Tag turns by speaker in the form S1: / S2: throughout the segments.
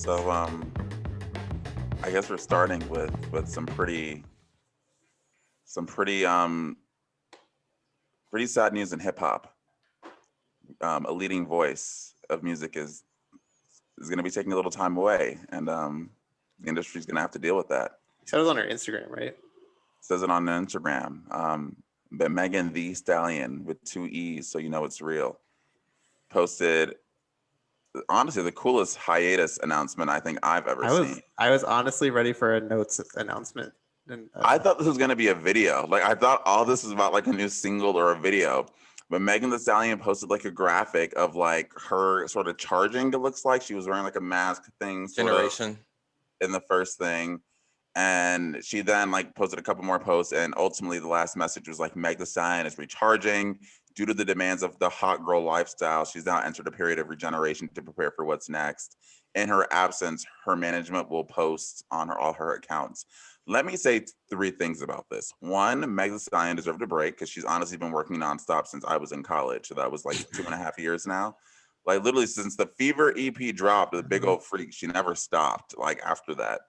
S1: So I guess we're starting with some pretty pretty sad news in hip hop. A leading voice of music is going to be taking a little time away, and the industry's going to have to deal with that.
S2: You said it was on her Instagram, right?
S1: Says it on Instagram. But Megan Thee Stallion with 2 E's, so you know it's real, posted honestly the coolest hiatus announcement I think I've ever seen.
S2: I was honestly ready for a notes announcement. And
S1: I thought this was going to be a video. Like, I thought all this was about like a new single or a video. But Megan Thee Stallion posted like a graphic of like her sort of charging. It looks like she was wearing like a mask thing.
S3: Generation.
S1: In the first thing. And she then like posted a couple more posts. And ultimately the last message was like, Meg Thee Stallion is recharging. Due to the demands of the hot girl lifestyle, she's now entered a period of regeneration to prepare for what's next. In her absence, her management will post on all her accounts. Let me say 3 things about this. 1, Meg Thee Stallion deserved a break because she's honestly been working nonstop since I was in college. So that was like 2.5 years now. Like literally since the Fever EP dropped, the Big Old Freak, she never stopped like after that.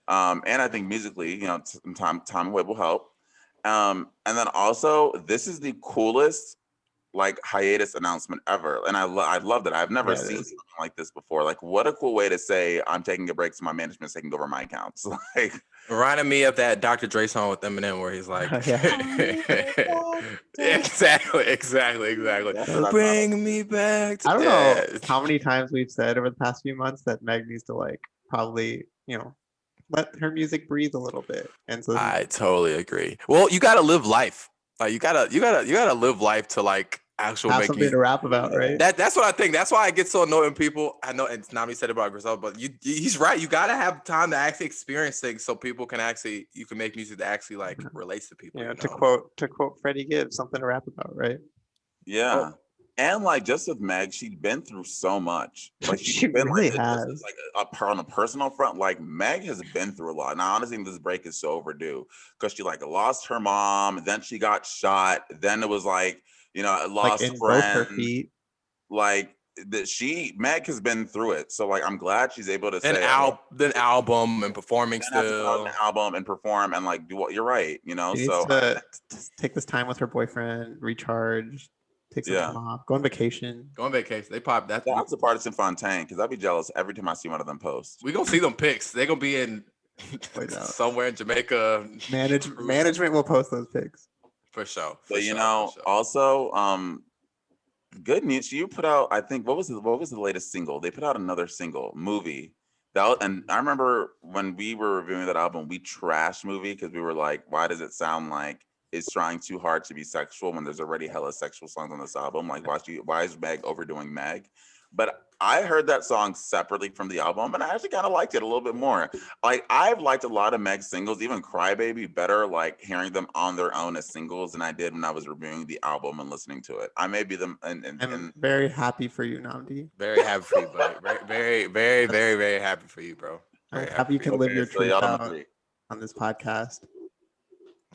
S1: And I think musically, you know, time away will help. And then also, this is the coolest like hiatus announcement ever, and I love that. I've never seen something like this before. Like, what a cool way to say I'm taking a break so my management's taking over my accounts. Like,
S3: reminded me of that Dr. Dre song with Eminem where he's like, exactly. Bring me back to
S2: I don't know how many times we've said over the past few months that Meg needs to like probably, you know, let her music breathe a little bit. And so
S3: I totally agree. Well, you gotta live life. Like you gotta live life to like actual
S2: have
S3: make
S2: something to rap about, right?
S3: That's what I think. That's why I get so annoyed when people. I know, and Nnamdi said it about Griselda, but he's right. You gotta have time to actually experience things so people can actually you can make music that actually like relates to people.
S2: Yeah,
S3: you
S2: know? to quote Freddie Gibbs, something to rap about, right?
S1: Yeah. And like just with Meg, she'd been through so much. Like
S2: she
S1: been
S2: really
S1: like,
S2: has.
S1: Like on a personal front, like Meg has been through a lot. And I honestly think this break is so overdue because she like lost her mom, then she got shot, then it was like, you know, lost
S2: like in
S1: friends.
S2: Both her feet.
S1: Like Meg has been through it. So like I'm glad she's able to say
S3: then album and performing still.
S1: An album and perform and like do what you're right, you know.
S2: She
S1: so
S2: needs to take this time with her boyfriend, recharge. Take some time off. Go on vacation.
S3: They pop that.
S1: That's the Partisan Fontaine because I'd be jealous every time I see one of them post.
S3: We gonna see them pics. They gonna be in somewhere in Jamaica.
S2: Management will post those pics
S3: for sure.
S1: But you know, also, good news. You put out, I think, what was the latest single? They put out another single, Movie. And I remember when we were reviewing that album, we trashed Movie because we were like, why does it sound like it's trying too hard to be sexual when there's already hella sexual songs on this album? Like, why is Meg overdoing Meg? But I heard that song separately from the album, and I actually kind of liked it a little bit more. Like, I've liked a lot of Meg's singles, even Crybaby, better like hearing them on their own as singles than I did when I was reviewing the album and listening to it. I may be them.
S2: I'm very happy for you, Nnamdi.
S3: Very happy for you, buddy. Very, very, very, very happy for you, bro.
S2: I'm happy you can live your truth out on this podcast.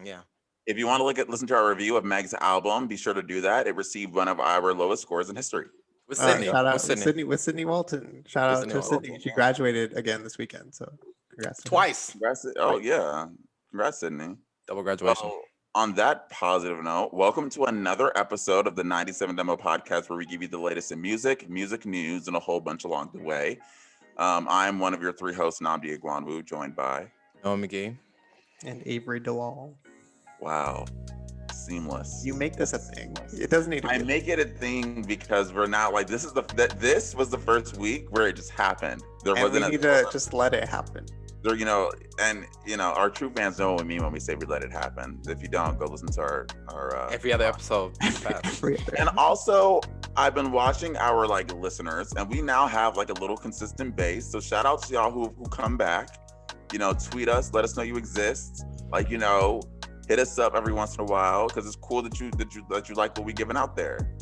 S3: Yeah.
S1: If you want to listen to our review of Meg's album, be sure to do that. It received one of our lowest scores in history.
S3: With Sydney.
S2: Shout out with Sydney Walton. Shout out to Sydney. She graduated again this weekend. So congrats.
S3: Twice.
S1: Congrats. Oh yeah. Congrats, Sydney.
S3: Double graduation.
S1: So, on that positive note, welcome to another episode of the 97 Demo Podcast, where we give you the latest in music news, and a whole bunch along the way. I'm one of your 3 hosts, Nnamdi Igwanwu, joined by
S3: Noah McGee
S2: and Avery DeWall.
S1: Wow. Seamless.
S2: You make this a thing. It doesn't need to be.
S1: I make it a thing because we're not like this was the first week where it just happened.
S2: We need to just let it happen.
S1: There, you know, and you know, our true fans know what we mean when we say we let it happen. If you don't, go listen to our
S3: every other episode.
S1: And also, I've been watching our like listeners, and we now have like a little consistent base. So shout out to y'all who come back. You know, tweet us, let us know you exist. Like, you know, hit us up every once in a while because it's cool that you like what we giving out there.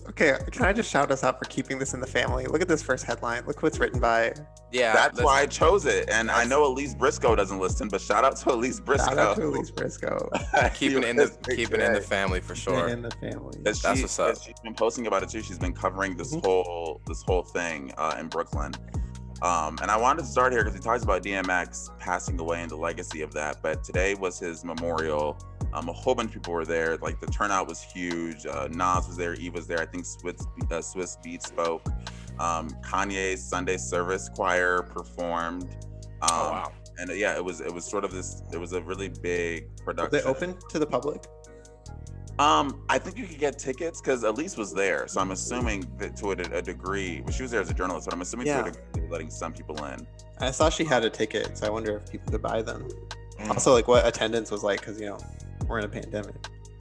S2: Okay, can I just shout us out for keeping this in the family? Look at this first headline. Look who it's written by.
S1: Yeah, that's why I chose it. And I know Elise Briscoe doesn't listen, but shout out to Elise Briscoe.
S2: Shout out to Elise Briscoe.
S3: keeping it in the family for sure.
S2: In the family.
S1: That's what's up. She's been posting about it too. She's been covering this whole thing in Brooklyn. And I wanted to start here because he talks about DMX passing away and the legacy of that. But today was his memorial. A whole bunch of people were there. Like the turnout was huge. Nas was there. Eve was there. I think Swizz Beatz spoke. Kanye's Sunday Service Choir performed.
S3: Oh wow!
S1: And yeah, it was sort of this. It was a really big production.
S2: Were they open to the public?
S1: I think you could get tickets because Elise was there, so I'm assuming that to a degree. Well, she was there as a journalist, but I'm assuming to a degree they were letting some people in.
S2: I saw she had a ticket, so I wonder if people could buy them. Also, like what attendance was like, because we're in a pandemic.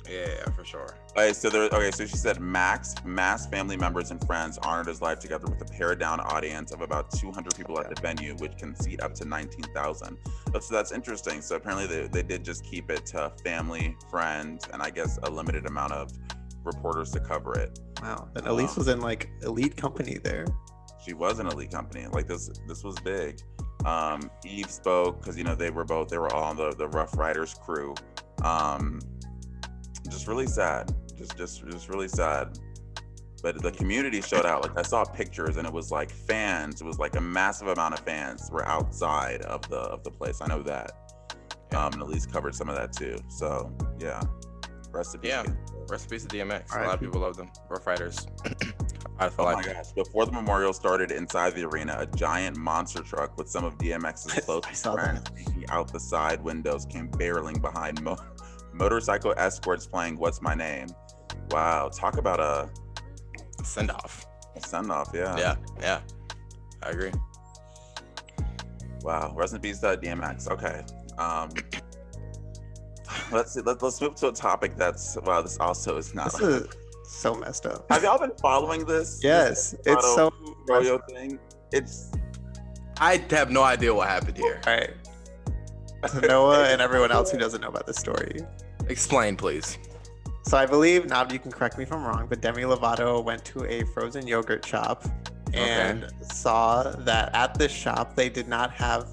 S3: Yeah, for sure.
S1: Okay, so she said mass family members and friends honored his life together with a pared down audience of about 200 people at the venue, which can seat up to 19,000. So that's interesting. So apparently they did just keep it to family, friends, and I guess a limited amount of reporters to cover it.
S2: Wow. And Elise was in like elite company there.
S1: She was an elite company. Like this was big. Eve spoke because they were all on the Rough Riders crew. Just really sad. Just really sad. But the community showed out. Like I saw pictures and it was like fans. It was like a massive amount of fans were outside of the place. I know that. And Elise covered some of that too. So yeah. Rest in peace.
S3: Yeah. Rest in peace to DMX.
S2: All
S3: A lot
S2: right.
S3: of people love them. Rough Riders.
S1: Oh my gosh. Before the memorial started inside the arena, a giant monster truck with some of DMX's
S2: I
S1: closest
S2: saw
S1: friends
S2: that.
S1: peeking out the side windows came barreling behind motorcycle escorts playing What's My Name. Wow. Talk about a
S3: Send off.
S1: send off. Yeah.
S3: Yeah. I agree.
S1: Wow. Rest in peace to DMX. Okay. Let's move to a topic that's, well, this also is not.
S2: This is so messed up.
S1: Have y'all been following this?
S2: Yes,
S1: This
S2: it's so
S1: fro-yo thing. It's
S3: I have no idea what happened here.
S2: all right. To Noah and everyone else who doesn't know about this story.
S3: Explain, please.
S2: So I believe, Nnamdi, you can correct me if I'm wrong, but Demi Lovato went to a frozen yogurt shop and saw that at this shop they did not have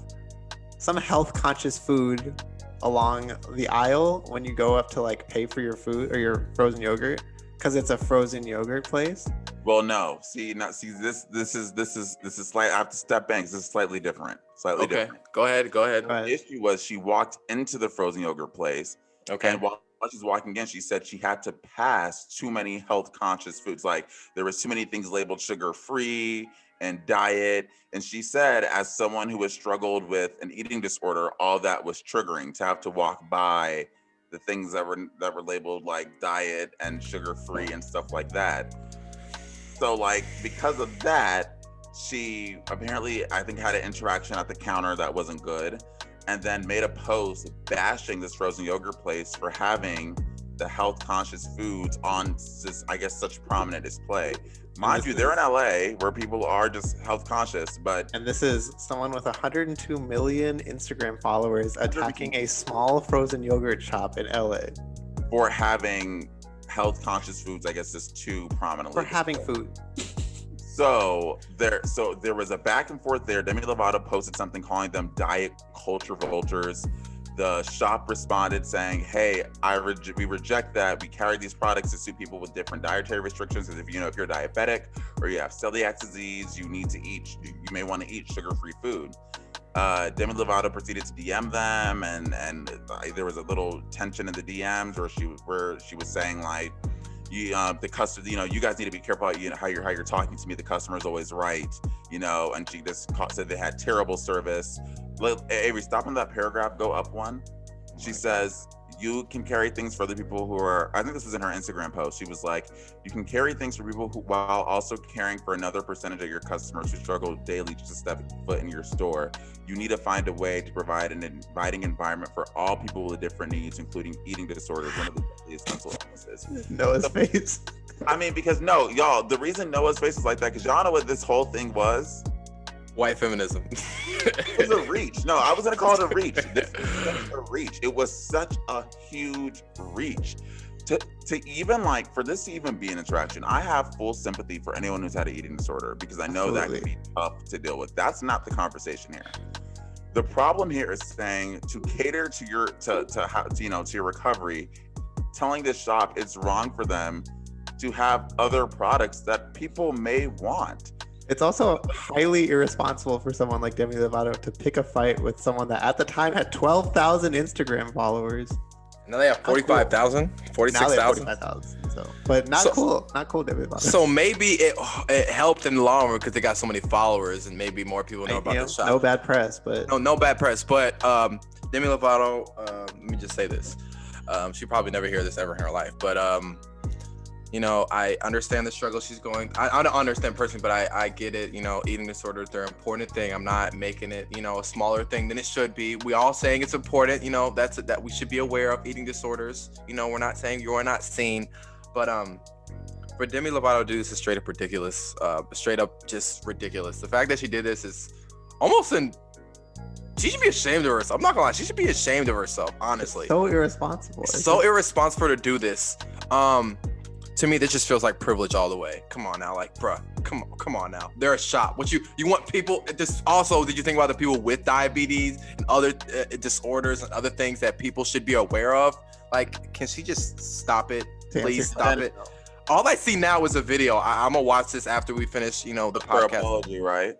S2: some health conscious food along the aisle when you go up to like pay for your food or your frozen yogurt, because it's a frozen yogurt place.
S1: well, no. This is slight. I have to step back. This is slightly different. Slightly
S3: Okay.
S1: different.
S3: Go ahead.
S1: The issue was she walked into the frozen yogurt place,
S3: Okay.
S1: and while she's walking in, she said she had to pass too many health conscious foods. Like there was too many things labeled sugar free and diet. And she said, as someone who has struggled with an eating disorder, all that was triggering to have to walk by the things that were labeled like diet and sugar free and stuff like that. So like because of that, she apparently, I think, had an interaction at the counter that wasn't good, and then made a post bashing this frozen yogurt place for having the health conscious foods on this, I guess, such prominent display. Mind you, they're in LA where people are just health conscious, but
S2: And this is someone with 102 million Instagram followers attacking a small frozen yogurt shop in LA
S1: for having health conscious foods, I guess, just too prominently
S2: for having
S1: displayed.
S2: food.
S1: So there was a back and forth there. Demi Lovato posted something calling them diet culture vultures. The shop responded saying, "Hey, we reject that. We carry these products to suit people with different dietary restrictions. Because if you're diabetic or you have celiac disease, you may want to eat sugar-free food." Demi Lovato proceeded to DM them, and there was a little tension in the DMs where she was saying like, the customer, you guys need to be careful how you're talking to me. The customer's always right, and she just said they had terrible service. Avery, stop in that paragraph, go up one. She says, you can carry things for other people who are, I think this was in her Instagram post. She was like, you can carry things for people who, while also caring for another percentage of your customers who struggle daily just to step foot in your store. You need to find a way to provide an inviting environment for all people with different needs, including eating disorders, one of the essential illnesses.
S2: Noah's face.
S1: I mean, because y'all, the reason Noah's face is like that, because y'all know what this whole thing was?
S3: White feminism.
S1: It was a reach. No, I was gonna call it a reach. This was a reach. It was such a huge reach. To even like, for this to even be an interaction, I have full sympathy for anyone who's had an eating disorder, because I know that can be tough to deal with. That's not the conversation here. The problem here is saying to cater to your recovery, telling this shop it's wrong for them to have other products that people may want.
S2: It's also highly irresponsible for someone like Demi Lovato to pick a fight with someone that at the time had 12,000 Instagram followers.
S3: Now they have 45,000,
S2: Now they have
S3: 46,000.
S2: 45,000. So, but not cool. Not cool, Demi Lovato.
S3: So maybe it helped in the long run because they got so many followers and maybe more people know about the shop.
S2: No bad press, but
S3: no bad press. But Demi Lovato, let me just say this. She probably never hear this ever in her life, but you know, I understand the struggle she's going. I don't understand personally, but I get it. You know, eating disorders, they're an important thing. I'm not making it, you know, a smaller thing than it should be. We all saying it's important. You know, that we should be aware of eating disorders. You know, we're not saying you're not seen, but for Demi Lovato to do this is straight up ridiculous. Straight up just ridiculous. The fact that she did this is almost she should be ashamed of herself. I'm not gonna lie, she should be ashamed of herself, honestly.
S2: It's so irresponsible.
S3: It's so irresponsible to do this. To me, this just feels like privilege all the way. Come on now, like, bruh, come on now. They're a shop. What you want people? This also, did you think about the people with diabetes and other disorders and other things that people should be aware of? Like, can she just stop it? Please stop it. All I see now is a video. I'm gonna watch this after we finish, you know, the podcast.
S1: Her apology, right?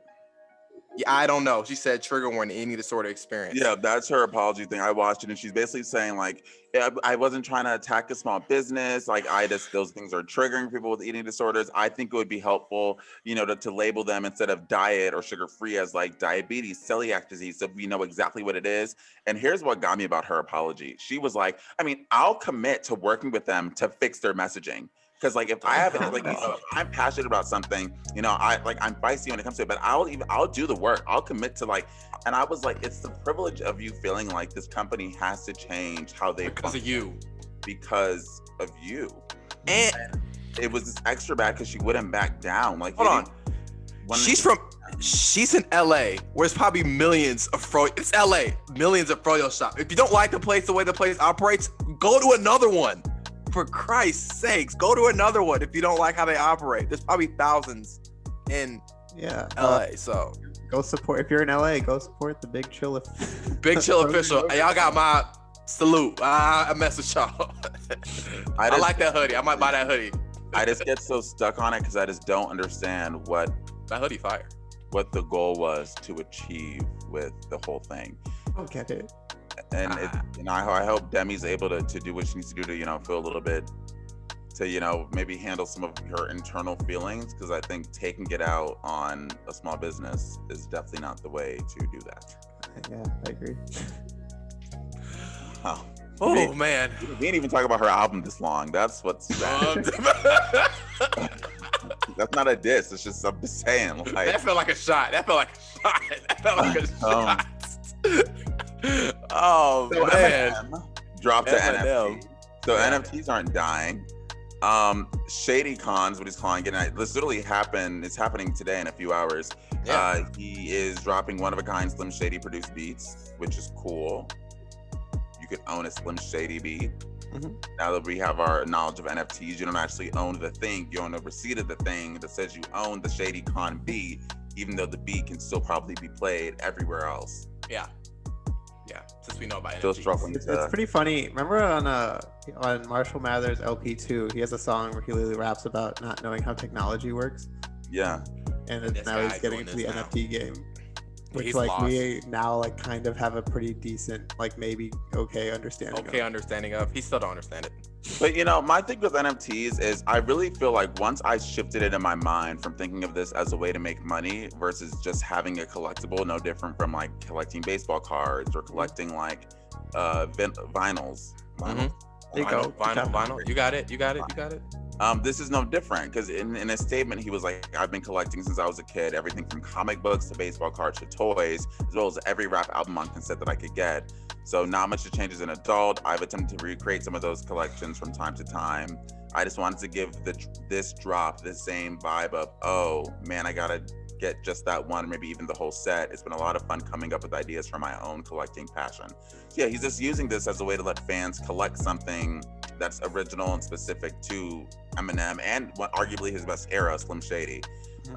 S3: Yeah, I don't know. She said trigger warning, eating disorder experience.
S1: Yeah, that's her apology thing. I watched it and she's basically saying like, yeah, I wasn't trying to attack a small business. Like those things are triggering people with eating disorders. I think it would be helpful, you know, to label them instead of diet or sugar-free as like diabetes, celiac disease, so we know exactly what it is. And here's what got me about her apology. She was like, I mean, I'll commit to working with them to fix their messaging. Because like if I have like, you know, if I'm passionate about something, you know, I'm feisty when it comes to it, but I'll do the work. I'll commit to like, and I was like, it's the privilege of you feeling like this company has to change how they
S3: because of you.
S1: Because of you. And it was just extra bad because she wouldn't back down. Like
S3: hold on. She's in LA where it's probably millions of it's LA, millions of fro-yo shops. If you don't like the way the place operates, go to another one. For Christ's sakes, go to another one if you don't like how they operate. There's probably thousands in LA. So
S2: go support. If you're in LA, go support the Big Chill.
S3: Big Chill official. Hey, y'all got my salute. I mess with y'all. I like that hoodie. I might buy that hoodie.
S1: I just get so stuck on it because I just don't understand what
S3: that hoodie fire.
S1: What the goal was to achieve with the whole thing.
S2: I don't get it.
S1: And I hope Demi's able to do what she needs to do to, you know, feel a little bit, to, you know, maybe handle some of her internal feelings, because I think taking it out on a small business is definitely not the way to do that.
S2: Yeah, I agree.
S1: Wow.
S3: Oh, man.
S1: We didn't even talk about her album this long. That's what's sad. That's not a diss. It's just, I'm just saying. Like,
S3: that felt like a shot. Oh,
S1: so
S3: man.
S1: Eminem dropped the NFT. So NFTs aren't dying. Shady Cons, what he's calling it. This literally happened. It's happening today in a few hours. Yeah. He is dropping one-of-a-kind Slim Shady produced beats, which is cool. You could own a Slim Shady beat. Mm-hmm. Now that we have our knowledge of NFTs, you don't actually own the thing. You own a receipt of the thing that says you own the Shady Con beat, even though the beat can still probably be played everywhere else.
S3: Yeah, since we know about
S1: still
S3: NFTs.
S1: Struggling.
S2: It's pretty funny. Remember on Marshall Mathers LP2, he has a song where he literally raps about not knowing how technology works.
S1: Yeah.
S2: And now he's getting into the NFT game, which he's like lost. We now like kind of have a pretty decent, like maybe understanding of.
S3: He still don't understand it.
S1: But you know, my thing with NFTs is I really feel like once I shifted it in my mind from thinking of this as a way to make money versus just having a collectible, no different from like collecting baseball cards or collecting like vinyls.
S3: Mm-hmm. There you go. Vinyl. You got it.
S1: This is no different because in a statement he was like, I've been collecting since I was a kid, everything from comic books to baseball cards to toys, as well as every rap album on cassette that I could get. So not much to change as an adult. I've attempted to recreate some of those collections from time to time. I just wanted to give this drop the same vibe of, oh man, I gotta get just that one, maybe even the whole set. It's been a lot of fun coming up with ideas for my own collecting passion. So yeah, he's just using this as a way to let fans collect something that's original and specific to Eminem and what arguably his best era, Slim Shady.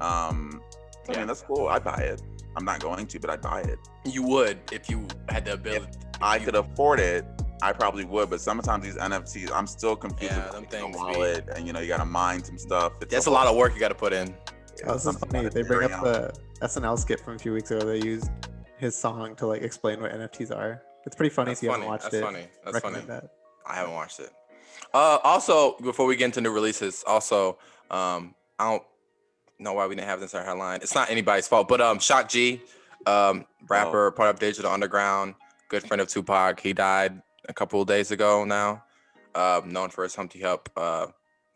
S1: I mean, that's cool. I'd buy it. I'm not going to, but I'd buy it.
S3: You would if you had the ability.
S1: If I could afford it, I probably would. But sometimes these NFTs, I'm still confused with
S3: them things.
S1: Wallet, and you know, you got to mine some stuff.
S3: That's a lot of work you got to put in.
S2: Oh, this is funny. They bring up the SNL skit from a few weeks ago. They used his song to like explain what NFTs are. It's pretty funny if you haven't watched it.
S3: That's funny.
S2: That.
S3: I haven't watched it. Also, before we get into new releases, also, I don't know why we didn't have this in our headline. It's not anybody's fault, but Shock G, rapper, part of Digital Underground, good friend of Tupac. He died a couple of days ago now. Known for his Humpty Hump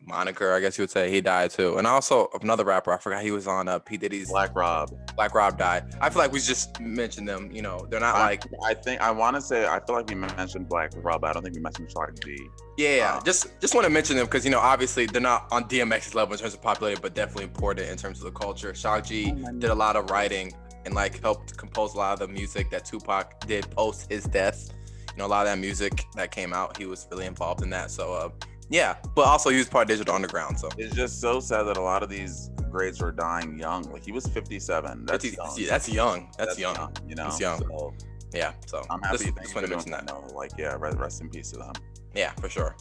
S3: moniker, I guess you would say. He died too. And also another rapper, I forgot he was on P. Diddy's.
S1: Black Rob.
S3: Black Rob died. I feel like we just mentioned them. You know, they're not
S1: I feel like we mentioned Black Rob, but I don't think we mentioned Shock G.
S3: Yeah, just want to mention them because, you know, obviously they're not on DMX's level in terms of popularity, but definitely important in terms of the culture. Shock G did a lot of writing and like helped compose a lot of the music that Tupac did post his death. You know, a lot of that music that came out, he was really involved in that. So, yeah, but also he was part of Digital Underground. So
S1: it's just so sad that a lot of these greats are dying young. Like he was 57. That's young.
S3: That's young. That's young.
S1: You know,
S3: he's young. So, yeah. So
S1: I'm happy.
S3: Just want to mention that.
S1: Like, yeah, rest in peace to them.
S3: Yeah, for sure.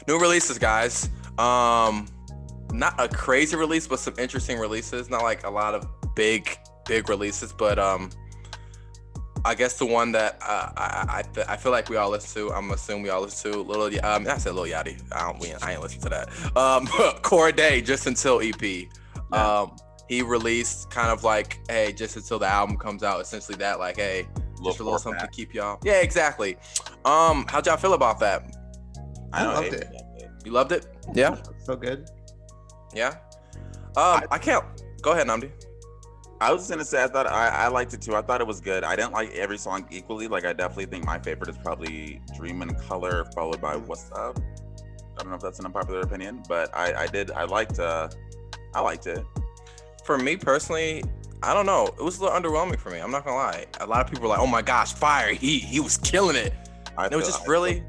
S3: New releases, guys. Not a crazy release, but some interesting releases. Not like a lot of big releases, but I guess the one that I feel like we all listen to, I'm assuming we all listen to, I said Lil Yachty. I ain't listen to that. Corday, Just Until EP. Yeah. He released kind of like, hey, just until the album comes out, essentially that, like, hey, just a little something to keep y'all. Yeah, exactly. How'd y'all feel about that?
S2: I loved it.
S3: You loved it? Yeah.
S2: So good.
S3: Yeah. I can't. Go ahead, Nnamdi.
S1: I was just gonna say I liked it too. I thought it was good. I didn't like every song equally. Like I definitely think my favorite is probably Dream in Color, followed by What's Up. I don't know if that's an unpopular opinion, but I liked it.
S3: For me personally, I don't know. It was a little underwhelming for me. I'm not gonna lie. A lot of people were like, "Oh my gosh, fire! He was killing it." It was just really.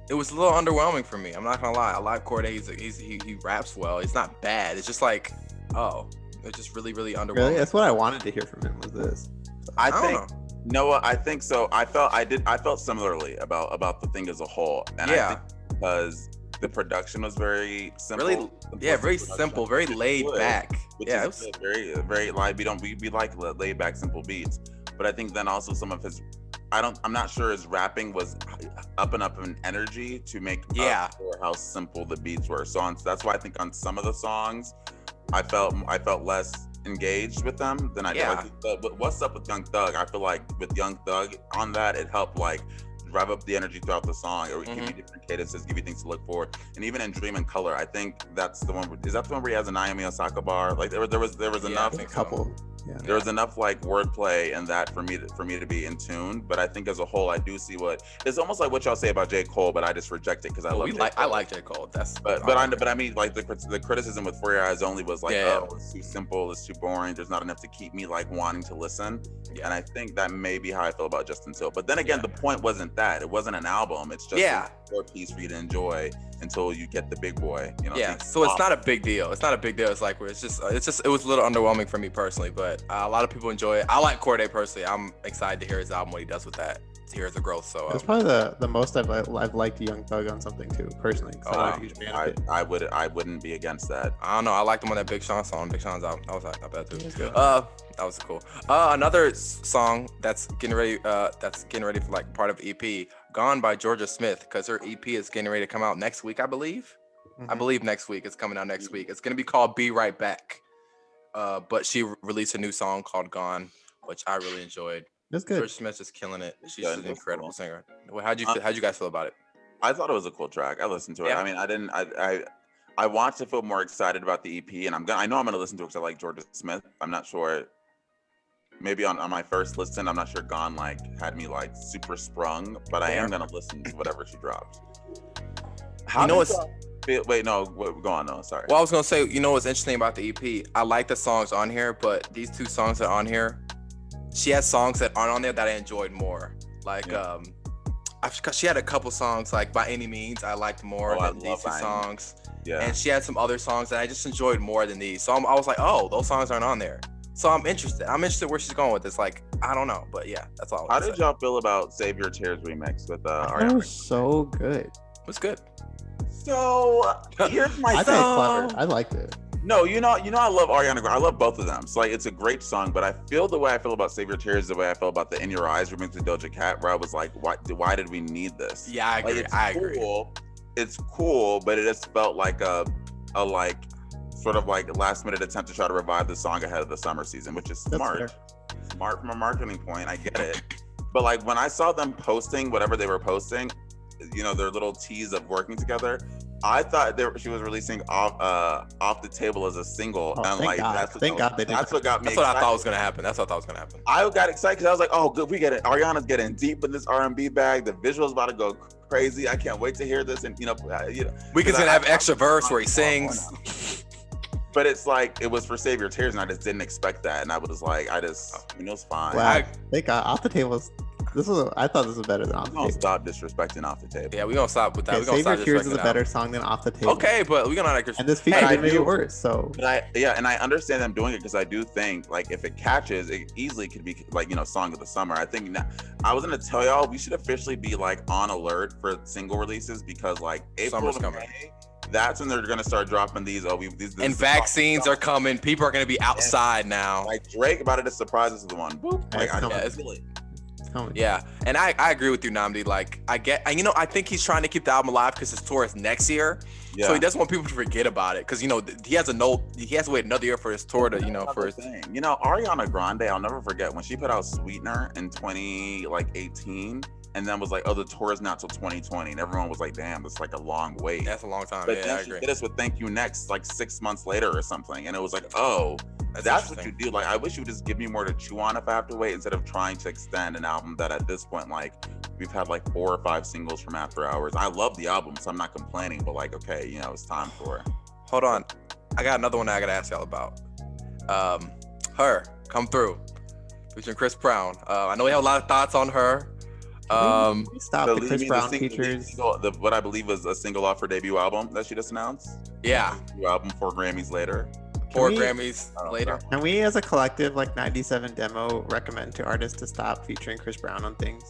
S3: It was a little underwhelming for me. I'm not gonna lie. I like Corday. He raps well. It's not bad. It's just like, oh. It's just really, really underwhelming.
S2: Really? That's what I wanted to hear from him was this.
S1: I think Noah, I think so. I felt similarly about the thing as a whole. And I think because the production was very simple.
S3: Really, very simple, very laid back.
S1: It was very, very like we like laid back, simple beats. But I think then also some of his I'm not sure his rapping was up in energy to make up for how simple the beats were. So that's why I think on some of the songs I felt less engaged with them than I did. Like, What's Up with Young Thug? I feel like with Young Thug on that, it helped like rev up the energy throughout the song, or give you different cadences, give you things to look for. And even in Dream in Color, I think that's the one. Is that the one where he has a Naomi Osaka bar? Like there was enough.
S2: A couple. Yeah.
S1: There was enough like wordplay in that for me to be in tune. But I think as a whole, I do see it's almost like what y'all say about J. Cole, but I just reject it because I
S3: like J. Cole.
S1: But I mean like the criticism with For Your Eyes Only was like, oh, it's too simple, it's too boring. There's not enough to keep me like wanting to listen. Yeah. And I think that may be how I feel about Just Until. But then again, the point wasn't that. It wasn't an album. It's just a short piece for you to enjoy until you get the big boy. You know.
S3: Yeah. So it's not a big deal. It's not a big deal. It's like it was a little underwhelming for me personally, but a lot of people enjoy it. I like Corday personally. I'm excited to hear his album, what he does with that. To hear the growth. So
S2: it's probably the most I've liked Young Thug on something too, personally.
S1: I wouldn't be against that.
S3: I don't know. I liked him on that Big Sean song. Big Sean's album. That was not bad too. That was cool. Another song that's getting ready for like part of EP, Gone by Georgia Smith, because her EP is getting ready to come out next week, I believe. I believe next week. It's coming out next week. It's gonna be called Be Right Back. But she released a new song called Gone, which I really enjoyed.
S2: That's good.
S3: Georgia Smith's just killing it. She's an incredible singer. How'd you guys feel about it?
S1: I thought it was a cool track. I listened to it. I mean, I want to feel more excited about the EP, and I know I'm gonna listen to it because I like Georgia Smith. I'm not sure. Maybe on my first listen, I'm not sure Gone like had me like super sprung, but I am gonna listen to whatever she drops. Wait, no, go on. No, sorry.
S3: Well, I was gonna say, you know what's interesting about the EP? I like the songs on here, but these two songs that are on here, she has songs that aren't on there that I enjoyed more. Like, she had a couple songs like By Any Means I liked more than these two songs. Yeah. And she had some other songs that I just enjoyed more than these. So I was like, oh, those songs aren't on there. So I'm interested. where she's going with this. Like, I don't know, but yeah, that's all.
S1: How did y'all feel about Save Your Tears remix with
S2: Ariana? It was so good.
S3: It was good.
S1: So here's my
S2: I thought it was clever. I liked it.
S1: No, I love Ariana Grande. I love both of them. So like, it's a great song. But I feel the way I feel about Save Your Tears, the way I feel about the In Your Eyes remix to Doja Cat, where I was like, why did we need this?
S3: Yeah, I agree.
S1: Like,
S3: I agree.
S1: It's cool, but it just felt like a like sort of like last minute attempt to try to revive the song ahead of the summer season, which is smart. Smart from a marketing point. I get it. But like when I saw them posting whatever they were posting, their little tease of working together, I thought she was releasing off the table as a single, and like that's what got me.
S3: That's what I thought was gonna happen.
S1: I got excited because I was like, oh, good, we get it. Ariana's getting deep in this R&B bag. The visuals about to go crazy. I can't wait to hear this. And
S3: Weeknd's gonna have extra verse where he sings.
S1: But it's like it was for Save Your Tears, and I just didn't expect that, and I was like, it was fine.
S2: Wow, they got Off the Table. I thought this was better than Off the Table.
S1: Don't stop disrespecting Off the Table.
S3: Yeah, we gonna stop with that.
S2: Okay, Save Your Tears is a better song than Off the Table.
S3: Okay, but we're gonna like.
S2: And this feature didn't make it worse. So.
S1: But I understand them doing it because I do think like if it catches, it easily could be like song of the summer. I think I was gonna tell y'all we should officially be like on alert for single releases because like April to May, that's when they're gonna start dropping these. And
S3: vaccines are coming. People are gonna be outside now.
S1: Like Drake about to surprise us with the one. Boop. Like,
S3: yeah, and I agree with you, Nnamdi. Like I think he's trying to keep the album alive because his tour is next year, so he doesn't want people to forget about it because he has to wait another year for his tour to for his
S1: thing. Ariana Grande, I'll never forget when she put out Sweetener in 2018. And then was like, oh, the tour is not till 2020. And everyone was like, damn, that's like a long wait.
S3: That's a long time.
S1: But then she did us with Thank You Next like 6 months later or something. And it was like, oh, that's what you do. Like, I wish you would just give me more to chew on if I have to wait instead of trying to extend an album that at this point, like, we've had like 4 or 5 singles from After Hours. I love the album, so I'm not complaining. But like, okay, it's time for it.
S3: Hold on. I got another one that I got to ask y'all about. H.E.R. Come Through. Featuring Chris Brown. I know we have a lot of thoughts on H.E.R.
S2: Stop the Chris Brown features.
S1: What I believe was a single off her debut album that she just announced.
S3: Yeah.
S1: Debut album 4 Grammys later.
S3: 4 Grammys later.
S2: Can we as a collective, like 97 Demo, recommend to artists to stop featuring Chris Brown on things?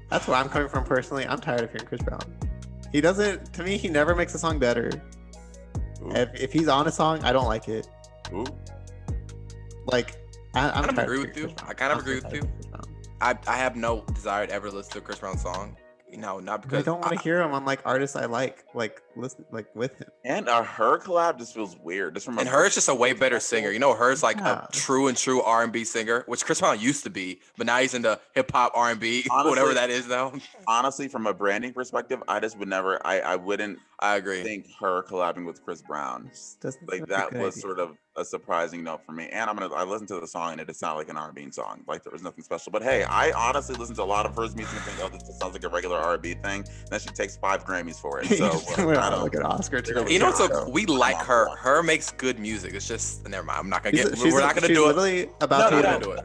S2: That's where I'm coming from personally. I'm tired of hearing Chris Brown. To me, he never makes a song better. If he's on a song, I don't like it.
S1: Ooh.
S2: Like,
S3: I kind of agree with you. I have no desire to ever listen to a Chris Brown song. Not because
S2: I don't want to hear him on like artists I like listen like with him.
S1: And a H.E.R. collab just feels weird.
S3: And H.E.R. is just a way better singer. H.E.R. is like a true R&B singer, which Chris Brown used to be, but now he's into hip hop R&B, whatever that is now.
S1: Honestly, from a branding perspective, I just would never. I wouldn't.
S3: I agree.
S1: Think H.E.R. collabing with Chris Brown like that was sort of a surprising note for me. And I listened to the song and it did sound like an R&B song. Like there was nothing special. But hey, I honestly listened to a lot of H.E.R.'s music and think, oh, this just sounds like a regular R&B thing. And then she takes 5 Grammys for it. So
S2: I don't like an Oscar too.
S3: We like her. H.E.R. makes good music. It's just never mind. I'm not gonna we're not gonna do it.
S2: Literally about
S1: to do it.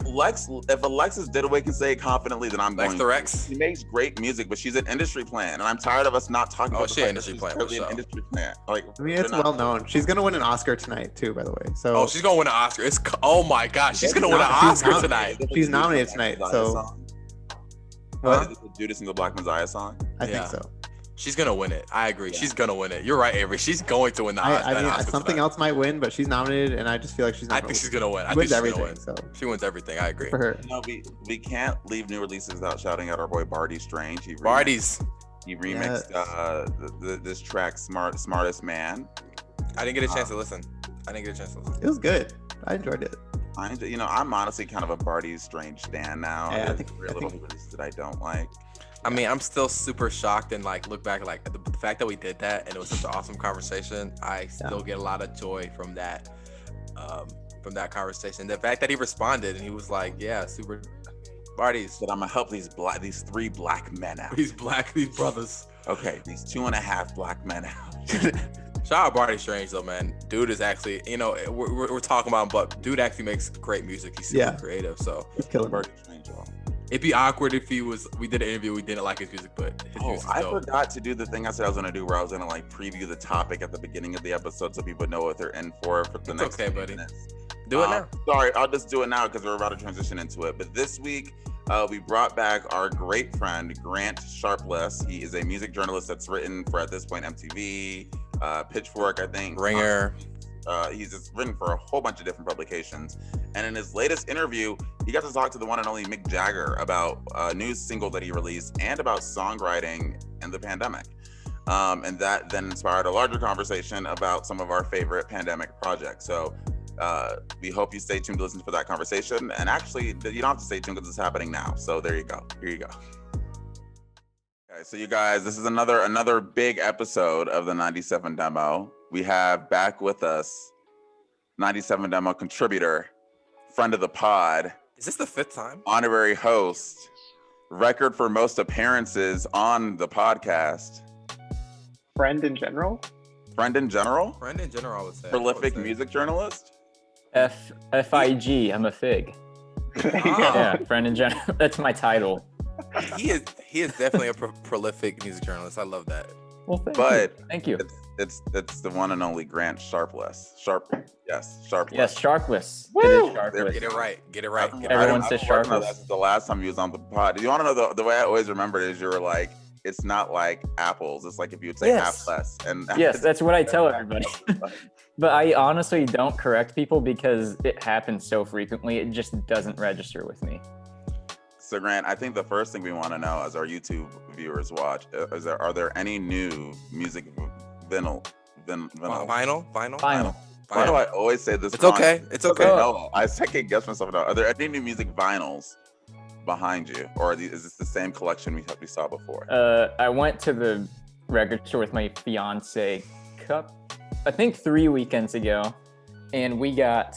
S1: If Alexis Didaway can say it confidently, then I'm going.
S3: Lex.
S1: She makes great music, but she's an industry plan, and I'm tired of us not talking about.
S3: She's an industry plan.
S1: Industry plan. Like,
S2: I mean, it's well known. She's gonna win an Oscar tonight too, by the way. So.
S3: She's gonna win an Oscar. Oh my gosh, she's gonna win an Oscar tonight.
S2: She's nominated tonight. So.
S1: What? Is it the Judas and the Black Messiah song?
S2: I think so.
S3: She's gonna win it. I agree. Yeah. She's gonna win it. You're right, Avery. She's going to win the Oscar.
S2: I mean, something else might win, but she's nominated, and I just feel like she's.
S3: I think she's gonna win.
S2: She wins everything. So
S3: she wins everything. I agree.
S2: For her.
S1: We can't leave new releases without shouting out our boy Barty Strange. He remixed this track, Smartest Man.
S3: I didn't get a chance to listen.
S2: It was good. I enjoyed it.
S1: I'm honestly kind of a Barty Strange stan now.
S2: Yeah,
S1: I think little releases that I don't like.
S3: I mean, I'm still super shocked and like look back like the fact that we did that and it was such an awesome conversation. I still get a lot of joy from that conversation. The fact that he responded and he was like, "Yeah, super Barty's."
S1: But I'm gonna help these 3 black men out.
S3: These brothers.
S1: Okay, these 2.5 black men out.
S3: Shout out Barty Strange though, man. Dude is actually, we're talking about him, but dude actually makes great music. He's super creative, so
S2: he's killing
S1: Barty Strange, y'all.
S3: It'd be awkward if we did an interview, we didn't like his music, but his music's
S1: I
S3: dope.
S1: forgot to do the thing I said I was gonna do, where I was gonna like preview the topic at the beginning of the episode so people know what they're in for the next.
S3: Okay, buddy.
S1: Minutes.
S3: Do it now.
S1: Sorry, I'll just do it now because we're about to transition into it. But this week, we brought back our great friend Grant Sharples. He is a music journalist that's written for, at this point, MTV, Pitchfork, I think.
S3: Ringer.
S1: He's just written for a whole bunch of different publications. And in his latest interview, he got to talk to the one and only Mick Jagger about a new single that he released and about songwriting in the pandemic. And that then inspired a larger conversation about some of our favorite pandemic projects. So we hope you stay tuned to listen for that conversation. And actually, you don't have to stay tuned because it's happening now. So there you go. Here you go. Okay, so you guys, this is another big episode of the 97 Demo. We have back with us 97 Demo contributor, friend of the pod.
S3: Is this the 5th time?
S1: Honorary host, record for most appearances on the podcast.
S2: Friend in general?
S1: Friend in general?
S3: Friend in general, I would say.
S1: Prolific music journalist?
S4: FIG, I'm a fig. Yeah, friend in general. That's my title.
S3: He is definitely a prolific music journalist. I love that.
S4: Well, thank you.
S1: It's the one and only Grant Sharples. Sharples.
S4: Yes, Sharples.
S2: Woo!
S4: It is Sharples.
S3: Get it right.
S4: Everyone says Sharples.
S1: That's the last time he was on the pod. You want to know the way I always remember it is you were like, it's not like apples. It's like if you would say half less. And
S4: yes, that's what I tell everybody. But I honestly don't correct people because it happens so frequently. It just doesn't register with me.
S1: So Grant, I think the first thing we want to know as our YouTube viewers watch are there any new music vinyl? Why do I always say this?
S3: It's okay. It's okay.
S1: No, I second guess myself now. Are there any new music vinyls behind you, or is this the same collection we saw before?
S4: I went to the record store with my fiance I think 3 weekends ago, and we got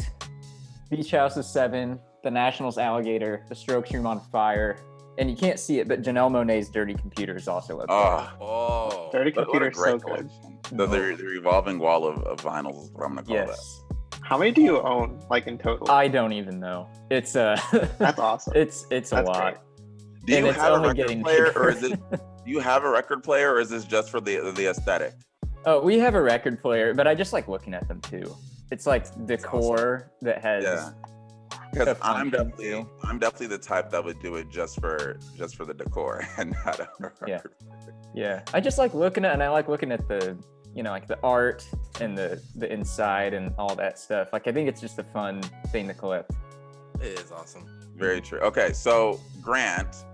S4: Beach House's 7, The National's Alligator, The Strokes' Room on Fire, and you can't see it, but Janelle Monáe's Dirty Computer is also up there.
S3: Oh,
S2: Dirty
S1: What a
S2: Computer is so
S1: great
S2: good.
S1: The revolving wall of vinyls is what I'm gonna call that.
S4: Yes.
S2: How many do you own, like in total?
S4: I don't even know. It's
S2: That's awesome.
S4: it's a
S2: That's
S4: lot.
S1: Do you
S4: And it's
S1: have a
S4: only
S1: record
S4: getting
S1: player, or
S4: bigger.
S1: is it? Do you have a record player, or is this just for the aesthetic?
S4: Oh, we have a record player, but I just like looking at them too. It's like decor that has.
S1: Yeah. Because
S4: a
S1: I'm
S4: function
S1: definitely the type that would do it just for the decor and not a record.
S4: Yeah. Yeah, I just like looking at, and I like looking at the, like the art and the inside and all that stuff. Like I think it's just a fun thing to collect.
S3: it is awesome.
S1: Very true. Okay, so Grant,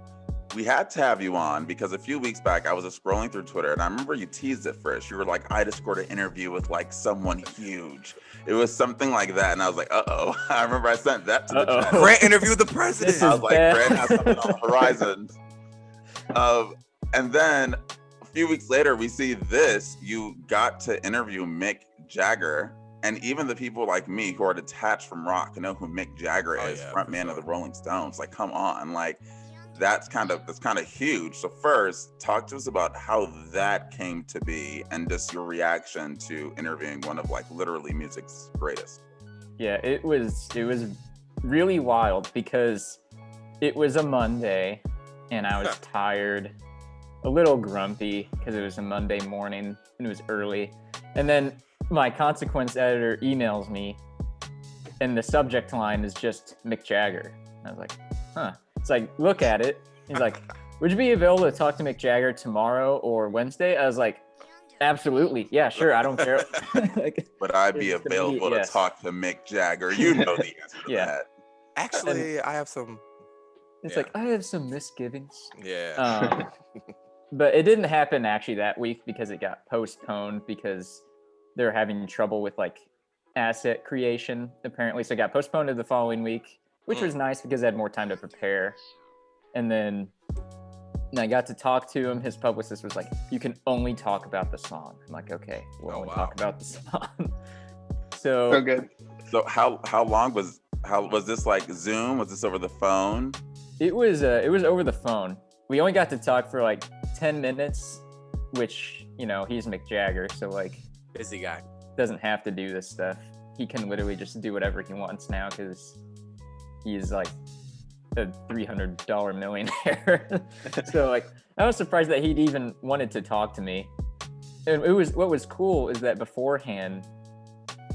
S1: we had to have you on because a few weeks back I was just scrolling through Twitter and I remember you teased it first. You were like, I just scored an interview with like someone huge. It was something like that, and I was like, uh-oh. I remember I sent that to the chat.
S3: Grant interviewed the president.
S4: This
S1: I
S4: is
S1: was like,
S4: bad.
S1: Grant has something on the horizon. And then a few weeks later, we see this. You got to interview Mick Jagger, and even the people like me who are detached from rock know who Mick Jagger is, frontman of the Rolling Stones. Like, come on, like that's kind of huge. So first, talk to us about how that came to be, and just your reaction to interviewing one of like literally music's greatest.
S4: Yeah, it was really wild because it was a Monday and I was tired, a little grumpy because it was a Monday morning and it was early. And then my Consequence editor emails me and the subject line is just Mick Jagger. And I was like, huh. It's like, look at it. He's like, would you be available to talk to Mick Jagger tomorrow or Wednesday? I was like, absolutely. Yeah, sure. I don't care. Like,
S1: Would I be available to talk to Mick Jagger? You know the answer to that.
S3: Actually, I have some.
S4: It's like, I have some misgivings.
S3: Yeah.
S4: But it didn't happen actually that week because it got postponed because they're having trouble with like asset creation apparently. So it got postponed to the following week, which was nice because I had more time to prepare. And then I got to talk to him. His publicist was like, you can only talk about the song. I'm like, okay, we'll only talk about the song.
S2: So good.
S1: So how long was this, like Zoom? Was this over the phone?
S4: It was over the phone. We only got to talk for like 10 minutes, which, he's Mick Jagger. So like,
S3: busy guy.
S4: Doesn't have to do this stuff. He can literally just do whatever he wants now because he's like a $300 millionaire. So like, I was surprised that he'd even wanted to talk to me. And what was cool is that beforehand,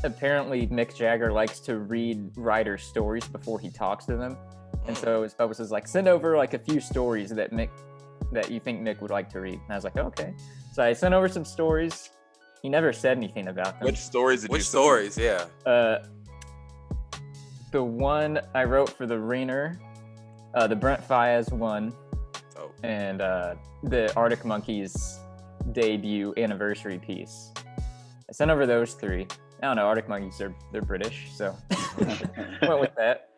S4: apparently Mick Jagger likes to read writers' stories before he talks to them. And so his publicist was like, send over like a few stories that you think Mick would like to read. And I was like, okay. So I sent over some stories he never said anything about them.
S1: Which stories did you
S3: Which stories? Yeah.
S4: The one I wrote for the Ringer, the Brent Faiyaz one, and the Arctic Monkeys debut anniversary piece. I sent over those 3. I don't know, Arctic Monkeys, they're British, so went with that.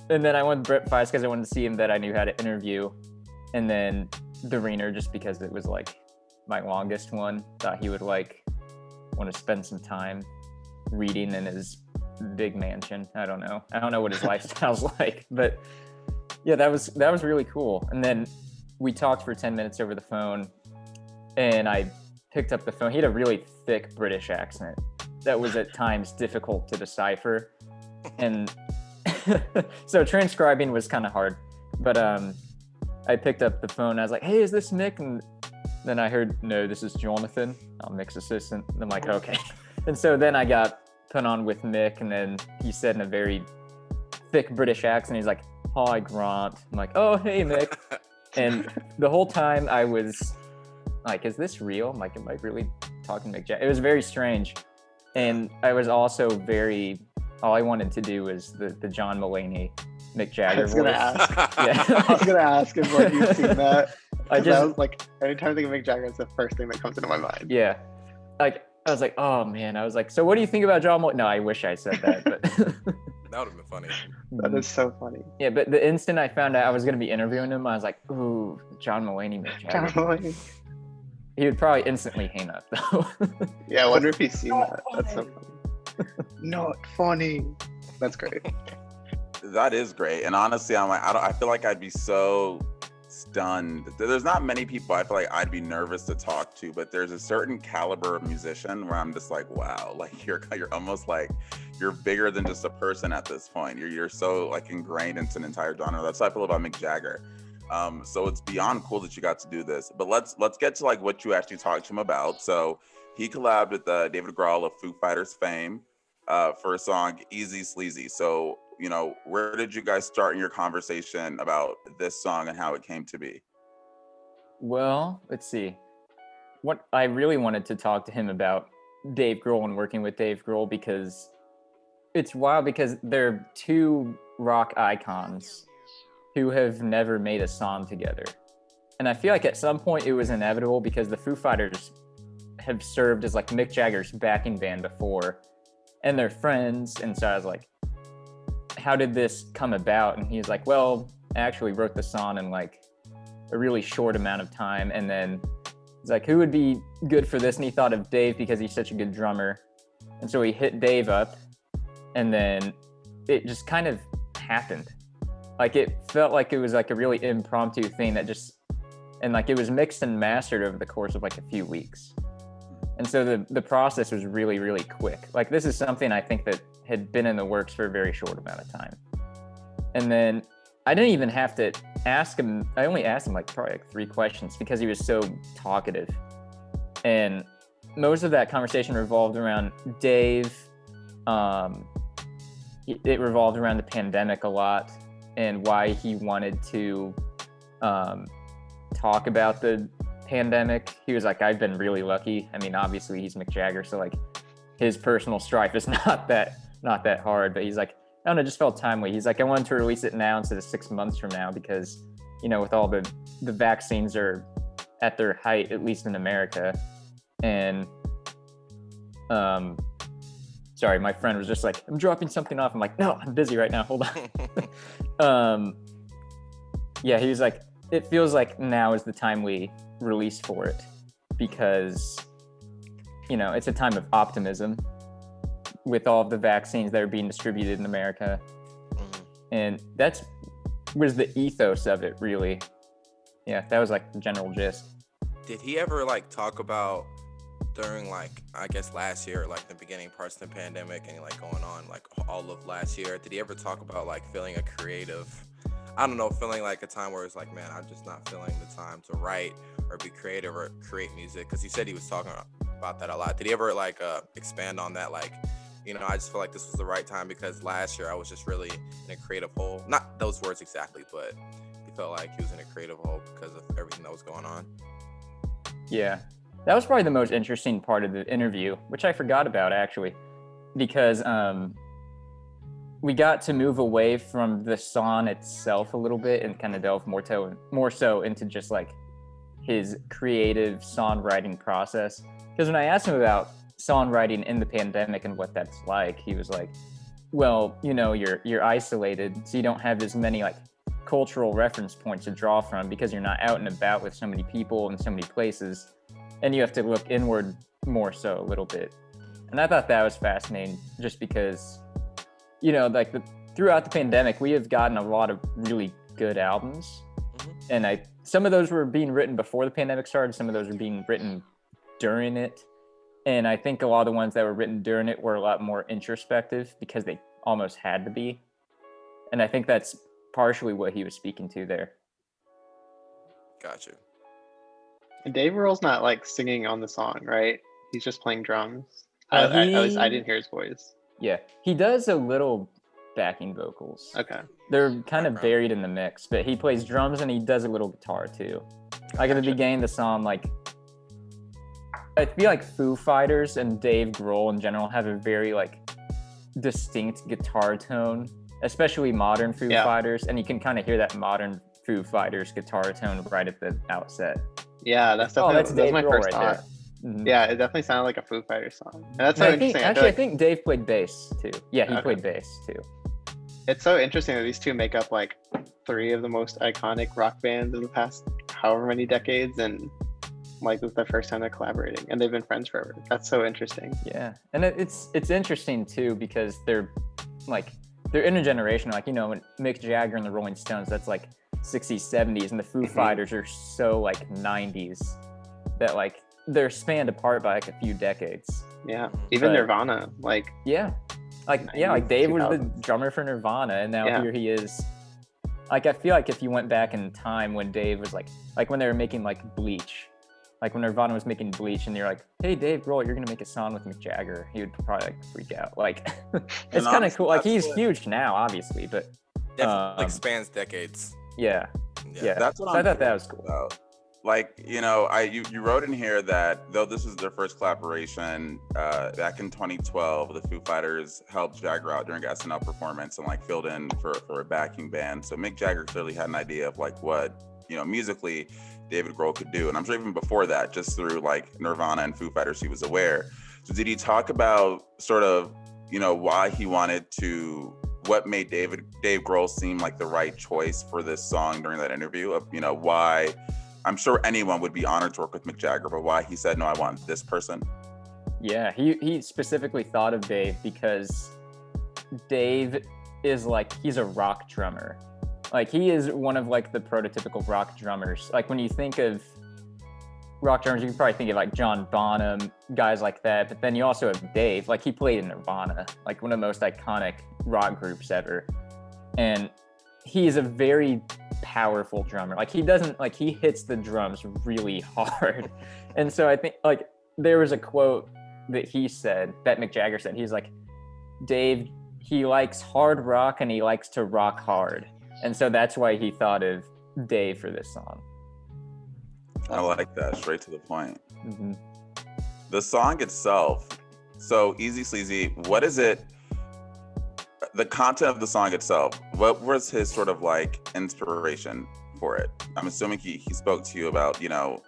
S4: And then I went with Brent Faiyaz because I wanted to see him that I knew how to interview. And then the Ringer just because it was like my longest one. Thought he would like want to spend some time reading in his big mansion. I don't know what his lifestyle's like, but yeah, that was really cool. And then we talked for 10 minutes over the phone, and I picked up the phone. He had a really thick British accent that was at times difficult to decipher, and so transcribing was kind of hard. But I picked up the phone. I was like, "Hey, is this Mick?" And then I heard, "No, this is Jonathan. I'm Mick's assistant." And I'm like, "Okay." And so then I got put on with Mick, and then he said in a very thick British accent, he's like, "Hi, Grant." I'm like, "Oh, hey, Mick." And the whole time I was like, "Is this real?" I'm like, "Am I really talking to Mick Jagger?" It was very strange. And I was also all I wanted to do was the John Mulaney Mick Jagger voice.
S5: I was gonna ask if like you've seen that.
S4: I
S5: was like, anytime I think of Mick Jagger, it's the first thing that comes into my mind.
S4: Yeah. Like, I was like, oh man. I was like, so what do you think about John Mulaney? No, I wish I said that, but
S3: That would have been funny.
S5: That is so funny.
S4: Yeah, but the instant I found out I was gonna be interviewing him, I was like, ooh, John Mulaney, Mick Jagger.
S5: John Mulaney.
S4: He would probably instantly hang up though.
S5: Yeah, I wonder if he's seen that. That's so funny. Not funny. That's great.
S1: That is great. And honestly, I'm like, I feel like I'd be so stunned. There's not many people I feel like I'd be nervous to talk to, but there's a certain caliber of musician where I'm just like, wow, like you're almost like you're bigger than just a person at this point. You're so like ingrained into an entire genre. That's how I feel about Mick Jagger. So it's beyond cool that you got to do this. But let's get to like what you actually talked to him about. So he collabed with David Grohl of Foo Fighters fame for a song Easy Sleazy. So, you know, where did you guys start in your conversation about this song and how it came to be?
S4: Well, let's see. What I really wanted to talk to him about Dave Grohl and working with Dave Grohl, because it's wild because they're 2 rock icons who have never made a song together. And I feel like at some point it was inevitable because the Foo Fighters have served as like Mick Jagger's backing band before, and they're friends. And so I was like, how did this come about? And he's like, well, I actually wrote the song in like a really short amount of time. And then he's like, who would be good for this? And he thought of Dave because he's such a good drummer. And so he hit Dave up, and then it just kind of happened. Like it felt like it was like a really impromptu thing that just, and like it was mixed and mastered over the course of like a few weeks. And so the process was really, really quick. Like this is something I think that had been in the works for a very short amount of time. And then I didn't even have to ask him. I only asked him like probably like 3 questions because he was so talkative. And most of that conversation revolved around Dave. It revolved around the pandemic a lot and why he wanted to talk about the pandemic. He was like, I've been really lucky. I mean, obviously he's Mick Jagger, so like his personal strife is not that hard, but he's like, I don't know, it just felt timely. He's like, I wanted to release it now instead of 6 months from now because, you know, with all the vaccines are at their height, at least in America. And sorry, my friend was just like, I'm dropping something off. I'm like, no, I'm busy right now. Hold on. Yeah, he was like, it feels like now is the time we release for it because, you know, it's a time of optimism with all of the vaccines that are being distributed in America. And that was the ethos of it, really. Yeah, that was like the general gist.
S3: Did he ever like talk about during like, I guess last year, like the beginning parts of the pandemic and like going on like all of last year, did he ever talk about like feeling a creative, I don't know, feeling like a time where it's like, man, I'm just not feeling the time to write or be creative or create music? Because he said he was talking about that a lot. Did he ever like expand on that? Like, you know, I just feel like this was the right time because last year I was just really in a creative hole. Not those words exactly, but he felt like he was in a creative hole because of everything that was going on.
S4: Yeah. That was probably the most interesting part of the interview, which I forgot about actually, because we got to move away from the song itself a little bit and kind of delve more so into just like his creative songwriting process. Because when I asked him about songwriting in the pandemic and what that's like, he was like, well, you know, you're isolated, so you don't have as many like cultural reference points to draw from because you're not out and about with so many people and so many places, and you have to look inward more so a little bit. And I thought that was fascinating just because, you know, like throughout the pandemic, we have gotten a lot of really good albums. And some of those were being written before the pandemic started. Some of those were being written during it. And I think a lot of the ones that were written during it were a lot more introspective because they almost had to be. And I think that's partially what he was speaking to there.
S3: Gotcha.
S2: And Dave Grohl's not like singing on the song, right? He's just playing drums. At least I didn't hear his voice.
S4: Yeah, he does a little backing vocals.
S2: Okay.
S4: They're kind of buried in the mix, but he plays drums and he does a little guitar too. Like at the beginning of the song, like I feel like Foo Fighters and Dave Grohl in general have a very like distinct guitar tone, especially modern Foo Fighters, and you can kind of hear that modern Foo Fighters guitar tone right at the outset.
S2: Yeah, that's definitely
S4: that's Dave
S2: my
S4: Grohl
S2: first
S4: right
S2: thought.
S4: there. Mm-hmm.
S2: Yeah, it definitely sounded like a Foo Fighters song. And that's so interesting.
S4: I think Dave played bass too. Yeah, he played bass too.
S2: It's so interesting that these two make up like three of the most iconic rock bands of the past however many decades, and like this is the first time they're collaborating, and they've been friends forever. That's so interesting.
S4: Yeah, and it's interesting too because they're intergenerational. Like, you know, when Mick Jagger and the Rolling Stones, that's like 60s, 70s, and the Foo Fighters are so like 90s that like they're spanned apart by like a few decades.
S2: Yeah, even Nirvana, like
S4: like Dave was the drummer for Nirvana, and now here he is. Like, I feel like if you went back in time when Dave was like when they were making like Bleach, like when Nirvana was making Bleach, and you're like, hey, Dave Grohl, you're gonna make a song with Mick Jagger, he would probably like freak out. Like, it's kind of cool. Like, he's huge now, obviously, but
S3: definitely like spans decades.
S4: Yeah.
S1: That's what
S4: I thought that was cool.
S1: About. Like, you know, you wrote in here that though this is their first collaboration, back in 2012, the Foo Fighters helped Jagger out during SNL performance and like filled in for a backing band. So Mick Jagger clearly had an idea of like what, you know, musically David Grohl could do. And I'm sure even before that, just through like Nirvana and Foo Fighters, he was aware. So did he talk about sort of, you know, why he wanted to, what made Dave Grohl seem like the right choice for this song during that interview? Of, you know, why, I'm sure anyone would be honored to work with Mick Jagger, but why he said, no, I want this person.
S4: Yeah, he specifically thought of Dave because Dave is like, he's a rock drummer. Like, he is one of like the prototypical rock drummers. Like, when you think of rock drummers, you can probably think of like John Bonham, guys like that. But then you also have Dave. Like, he played in Nirvana, like one of the most iconic rock groups ever. And he is a very powerful drummer. Like, he doesn't, like, he hits the drums really hard. And so I think like there was a quote that he said, that Mick Jagger said, he's like, Dave, he likes hard rock and he likes to rock hard. And so that's why he thought of Dave for this song.
S1: I like that, straight to the point.
S4: Mm-hmm.
S1: The song itself, so Easy Sleazy, what is it, the content of the song itself, what was his sort of like inspiration for it? I'm assuming he spoke to you about, you know,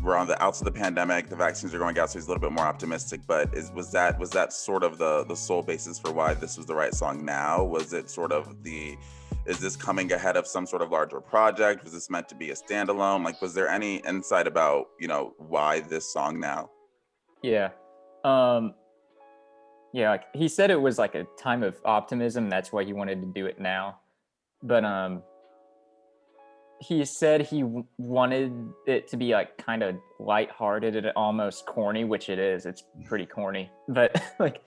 S1: we're on the outs of the pandemic, the vaccines are going out, so he's a little bit more optimistic, but was that sort of the sole basis for why this was the right song now? Was it sort of is this coming ahead of some sort of larger project? Was this meant to be a standalone? Like, was there any insight about, you know, why this song now?
S4: Yeah. Yeah, like he said it was like a time of optimism, that's why he wanted to do it now. But he said he wanted it to be like kind of lighthearted and almost corny, which it is. It's pretty corny. But like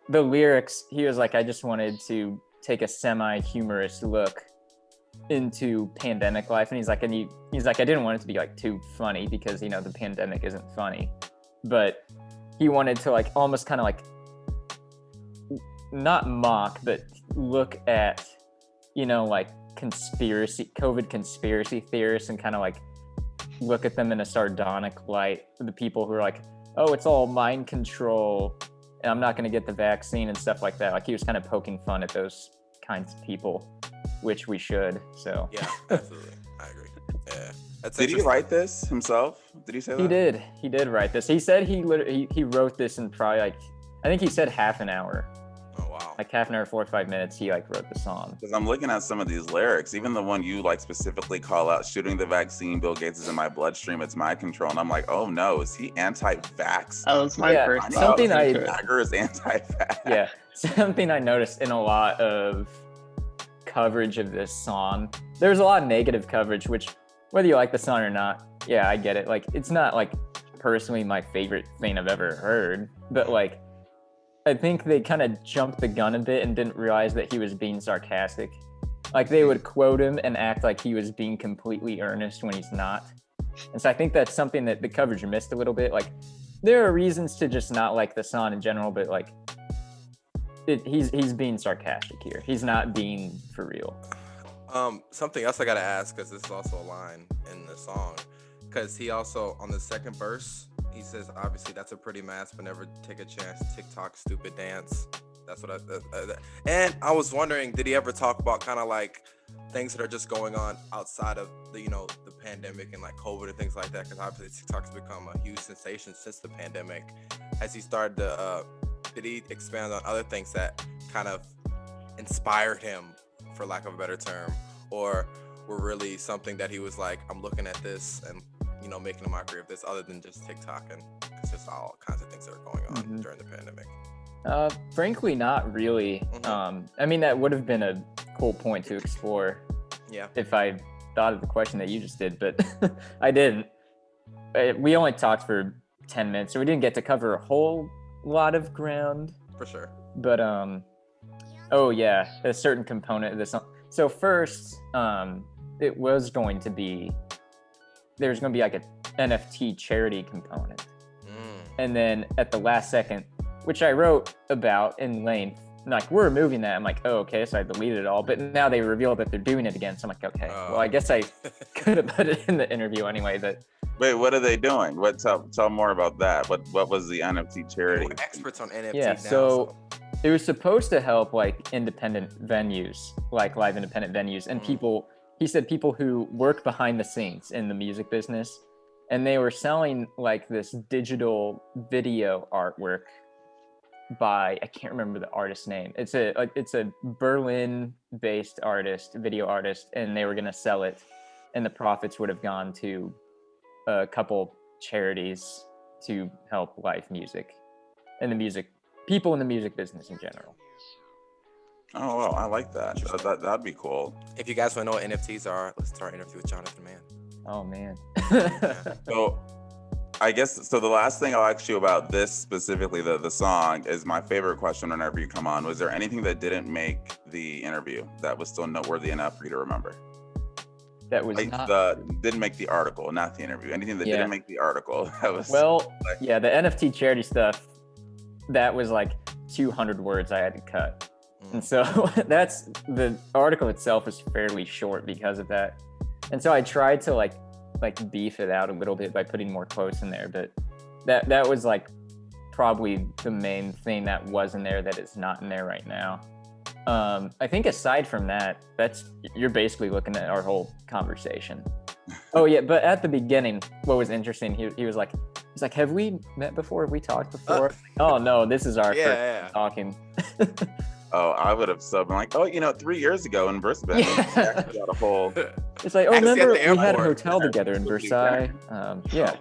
S4: the lyrics, he was like, I just wanted to take a semi-humorous look into pandemic life. And he's like, I didn't want it to be like too funny because, you know, the pandemic isn't funny. But he wanted to like almost kind of like not mock, but look at, you know, like COVID conspiracy theorists and kind of like look at them in a sardonic light. The people who are like, oh, it's all mind control, and I'm not going to get the vaccine and stuff like that. Like he was kind of poking fun at those kinds of people, which we should. So
S3: Yeah, absolutely. I agree. Yeah. That's
S1: Did he
S3: interesting.
S1: write this himself? Did he say that?
S4: He did write this. He said he wrote this in probably like, I think he said half an hour,
S3: Oh wow.
S4: like half an hour, 45 minutes. He like wrote the song.
S1: Because I'm looking at some of these lyrics, even the one you like specifically call out, shooting the vaccine, Bill Gates is in my bloodstream, it's my control. And I'm like, oh no, is he anti-vax?
S5: That was my
S4: Yeah,
S5: first
S4: something
S5: thought.
S4: I-
S1: Jagger is anti-vax.
S4: Yeah, something I noticed in a lot of coverage of this song, there's a lot of negative coverage, which whether you like the song or not, yeah, I get it. Like, it's not like personally my favorite thing I've ever heard, but like, I think they kind of jumped the gun a bit and didn't realize that he was being sarcastic. Like, they would quote him and act like he was being completely earnest when he's not. And so I think that's something that the coverage missed a little bit. Like, there are reasons to just not like the song in general, but like, he's being sarcastic here. He's not being for real.
S3: Something else I gotta ask, because this is also a line in the song, because he also on the second verse he says, obviously that's a pretty mask, but never take a chance. TikTok stupid dance. That's what and I was wondering, did he ever talk about kind of like things that are just going on outside of the the pandemic and like COVID and things like that? Because obviously TikTok's become a huge sensation since the pandemic. Has he started to did he expand on other things that kind of inspired him, for lack of a better term, or were really something that he was like, I'm looking at this and making a mockery of this, other than just TikTok and it's just all kinds of things that are going on during the pandemic?
S4: Frankly, not really. I mean, that would have been a cool point to explore.
S3: Yeah.
S4: If I thought of the question that you just did, but I didn't. We only talked for 10 minutes, so we didn't get to cover a whole lot of ground.
S3: For sure.
S4: But oh yeah, a certain component of this song. So first, it was going to be, there's going to be like a NFT charity component, and then at the last second, which I wrote about in length, like, we're removing that. I'm like, oh, okay, so I deleted it all. But now they revealed that they're doing it again. So I'm like, okay, well, I guess I could have put it in the interview anyway. But
S1: Wait, what are they doing? Tell more about that. What was the NFT charity?
S3: We're experts on NFTs
S4: yeah,
S3: now.
S4: so it was supposed to help like independent venues, like live independent venues, and people. He said people who work behind the scenes in the music business, and they were selling like this digital video artwork by, I can't remember the artist's name. It's a Berlin-based artist, video artist, and they were gonna sell it, and the profits would have gone to a couple charities to help live music and people in the music business in general.
S1: Oh, well, I like that. That'd be cool.
S3: If you guys want to know what NFTs are, let's start our interview with Jonathan Mann.
S4: Oh man.
S1: So I guess, so the last thing I'll ask you about this specifically, the song, is my favorite question whenever you come on. Was there anything that didn't make the interview that was still noteworthy enough for you to remember?
S4: That was
S1: Like didn't make the article, not the interview. Anything that didn't make the article. That was
S4: the NFT charity stuff, that was like 200 words I had to cut. And so that's, the article itself is fairly short because of that. And so I tried to like beef it out a little bit by putting more quotes in there, but that was like probably the main thing that was in there that is not in there right now. I think aside from that, you're basically looking at our whole conversation. Oh yeah, but at the beginning, what was interesting, he was like, have we met before? Have we talked before? Oh no, this is our first time talking.
S1: Oh, I would have been like, 3 years ago in Brisbane, we actually got a whole.
S4: It's like, oh, remember we had a
S3: airport.
S4: hotel together in Versailles? Yeah.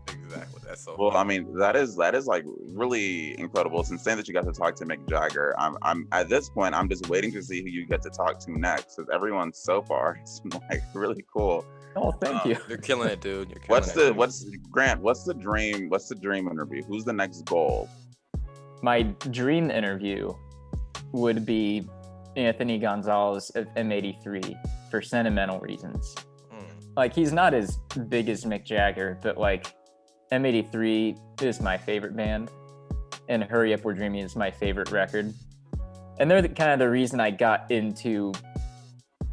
S3: Exactly. That's so.
S1: Well, I mean, that is like really incredible. It's insane that you got to talk to Mick Jagger. I'm at this point, I'm just waiting to see who you get to talk to next, because everyone so far is like really cool.
S4: Oh, thank you.
S3: You're killing it, dude. You're killing
S1: Grant? What's the dream? What's the dream interview? Who's the next goal?
S4: My dream interview would be Anthony Gonzalez of M83 for sentimental reasons. Like, he's not as big as Mick Jagger, but like M83 is my favorite band, and Hurry Up We're Dreaming is my favorite record. And they're kind of the reason I got into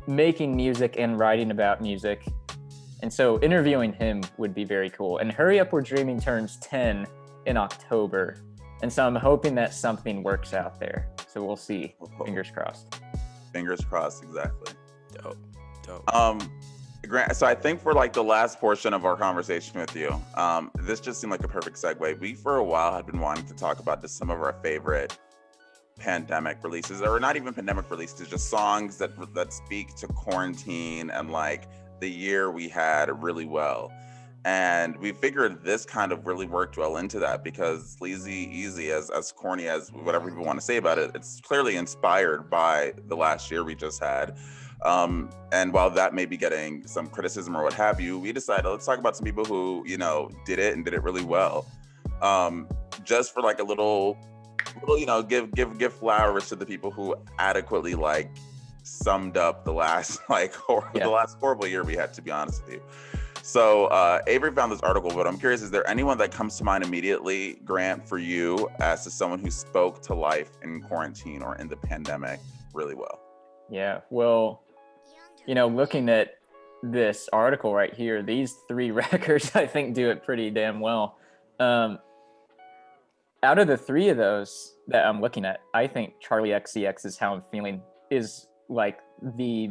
S4: making music and writing about music. And so interviewing him would be very cool. And Hurry Up We're Dreaming turns 10 in October. And so I'm hoping that something works out there. So we'll see. Fingers crossed.
S1: Fingers crossed, exactly.
S3: Dope.
S1: Grant, so I think for like the last portion of our conversation with you, this just seemed like a perfect segue. We for a while had been wanting to talk about just some of our favorite pandemic releases, or not even pandemic releases, just songs that speak to quarantine and like the year we had really well. And we figured this kind of really worked well into that, because Sleazy Easy, as corny as whatever people want to say about it, it's clearly inspired by the last year we just had. And while that may be getting some criticism or what have you, we decided let's talk about some people who, you know, did it and did it really well. Just for like a little, you know, give flowers to the people who adequately like summed up the last the last horrible year we had, to be honest with you. So Avery found this article, but I'm curious, is there anyone that comes to mind immediately, Grant, for you as to someone who spoke to life in quarantine or in the pandemic really well?
S4: Yeah, well, you know, looking at this article right here, these 3 records, I think, do it pretty damn well. Out of the 3 of those that I'm looking at, I think Charlie XCX's How I'm Feeling is like the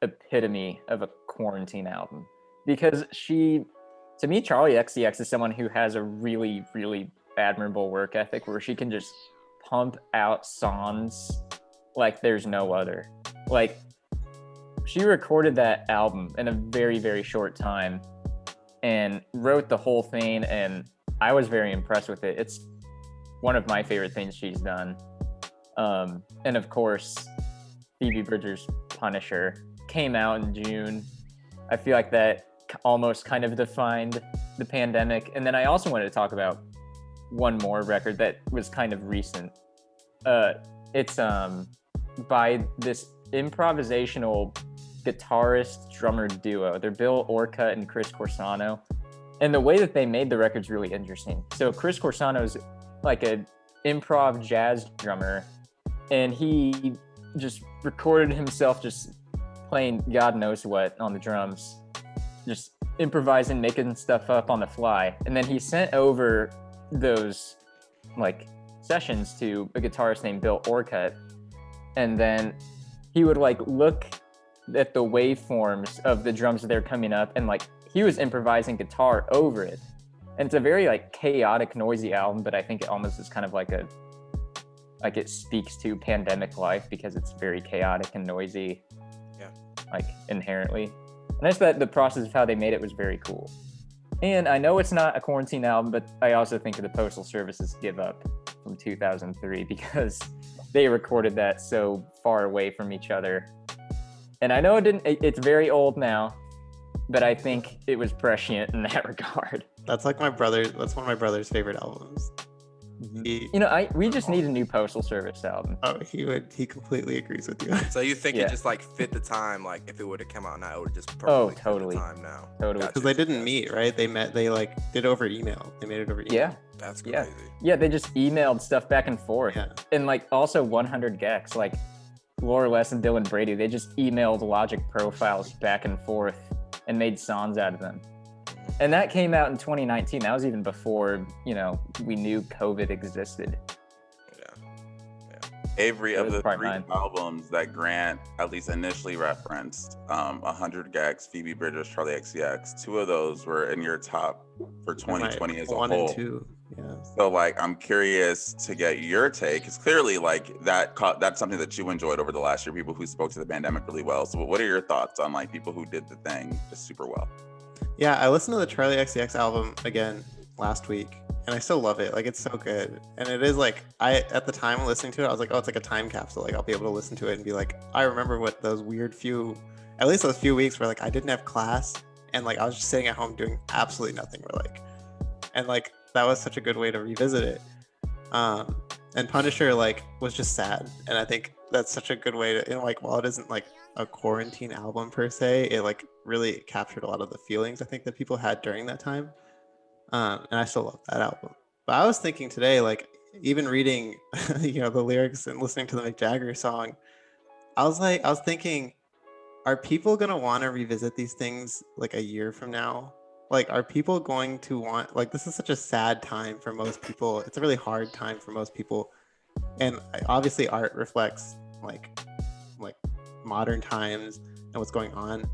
S4: epitome of a quarantine album. Because to me, Charlie XCX is someone who has a really, really admirable work ethic where she can just pump out songs like there's no other. Like, she recorded that album in a very, very short time and wrote the whole thing, and I was very impressed with it. It's one of my favorite things she's done. And of course, Phoebe Bridgers' Punisher came out in June. I feel like that almost kind of defined the pandemic. And then I also wanted to talk about one more record that was kind of recent. It's by this improvisational guitarist drummer duo. They're Bill Orcutt and Chris Corsano. And the way that they made the record's really interesting. So Chris Corsano's like an improv jazz drummer, and he just recorded himself just playing God knows what on the drums, just improvising, making stuff up on the fly. And then he sent over those like sessions to a guitarist named Bill Orcutt. And then he would like look at the waveforms of the drums that they're coming up, and like he was improvising guitar over it. And it's a very like chaotic, noisy album, but I think it almost is kind of like it speaks to pandemic life because it's very chaotic and noisy, like inherently. And I just thought the process of how they made it was very cool. And I know it's not a quarantine album, but I also think of the Postal Service's Give Up from 2003 because they recorded that so far away from each other. And I know it's very old now, but I think it was prescient in that regard.
S2: That's one of my brother's favorite albums.
S4: We just need a new Postal Service album.
S2: Oh, he completely agrees with you.
S3: So you think it just like fit the time, like if it would have come out now, it would just perfectly
S4: totally
S3: fit the time now.
S4: Totally.
S2: Because they didn't meet, right? They met, they like did over email. They made it over email.
S4: Yeah.
S3: That's crazy.
S4: Yeah, they just emailed stuff back and forth.
S2: Yeah.
S4: And like also 100 Gex, like Laura West and Dylan Brady, they just emailed Logic profiles back and forth and made songs out of them. And that came out in 2019. That was even before, we knew COVID existed.
S1: Avery, of the 3
S4: 9.
S1: albums that Grant at least initially referenced, 100 Gex, Phoebe Bridgers, Charlie XCX, 2 of those were in your top for 2020 as a whole.
S2: 1 and 2, yeah.
S1: So like, I'm curious to get your take, because clearly like that's something that you enjoyed over the last year, people who spoke to the pandemic really well. So what are your thoughts on like people who did the thing just super well?
S2: Yeah, I listened to the Charlie XCX album again last week, and I still love it. Like, it's so good. And it is like, at the time listening to it, I was like, oh, it's like a time capsule. Like, I'll be able to listen to it and be like, I remember what those at least those few weeks where like I didn't have class and like I was just sitting at home doing absolutely nothing. And like that was such a good way to revisit it. And Punisher like was just sad, and I think that's such a good way to, like, while it isn't like a quarantine album per se, it like really captured a lot of the feelings I think that people had during that time. And I still love that album. But I was thinking today, like, even reading the lyrics and listening to the Mick Jagger song, I was thinking, are people gonna want to revisit these things like a year from now? Like, are people going to want, like, this is such a sad time for most people. It's a really hard time for most people. And obviously art reflects like modern times and what's going on.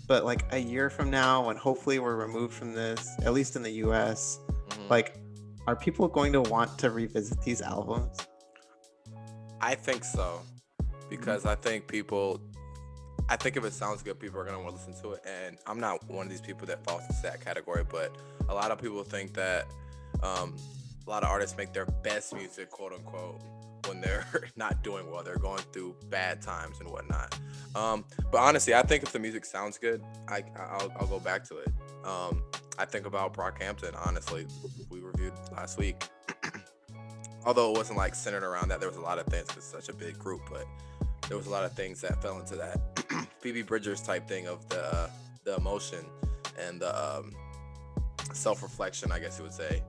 S2: But like a year from now, when hopefully we're removed from this, at least in the US, like, are people going to want to revisit these albums?
S3: I think so, because I think if it sounds good, people are going to want to listen to it. And I'm not one of these people that falls into that category, but a lot of people think that a lot of artists make their best music, quote unquote, when they're not doing well. They're going through bad times and whatnot. But honestly, I think if the music sounds good, I'll go back to it. I think about Brockhampton, honestly. We reviewed last week. Although it wasn't like centered around that, there was a lot of things because it's such a big group, but there was a lot of things that fell into that Phoebe Bridgers type thing of the emotion and the self-reflection, I guess you would say,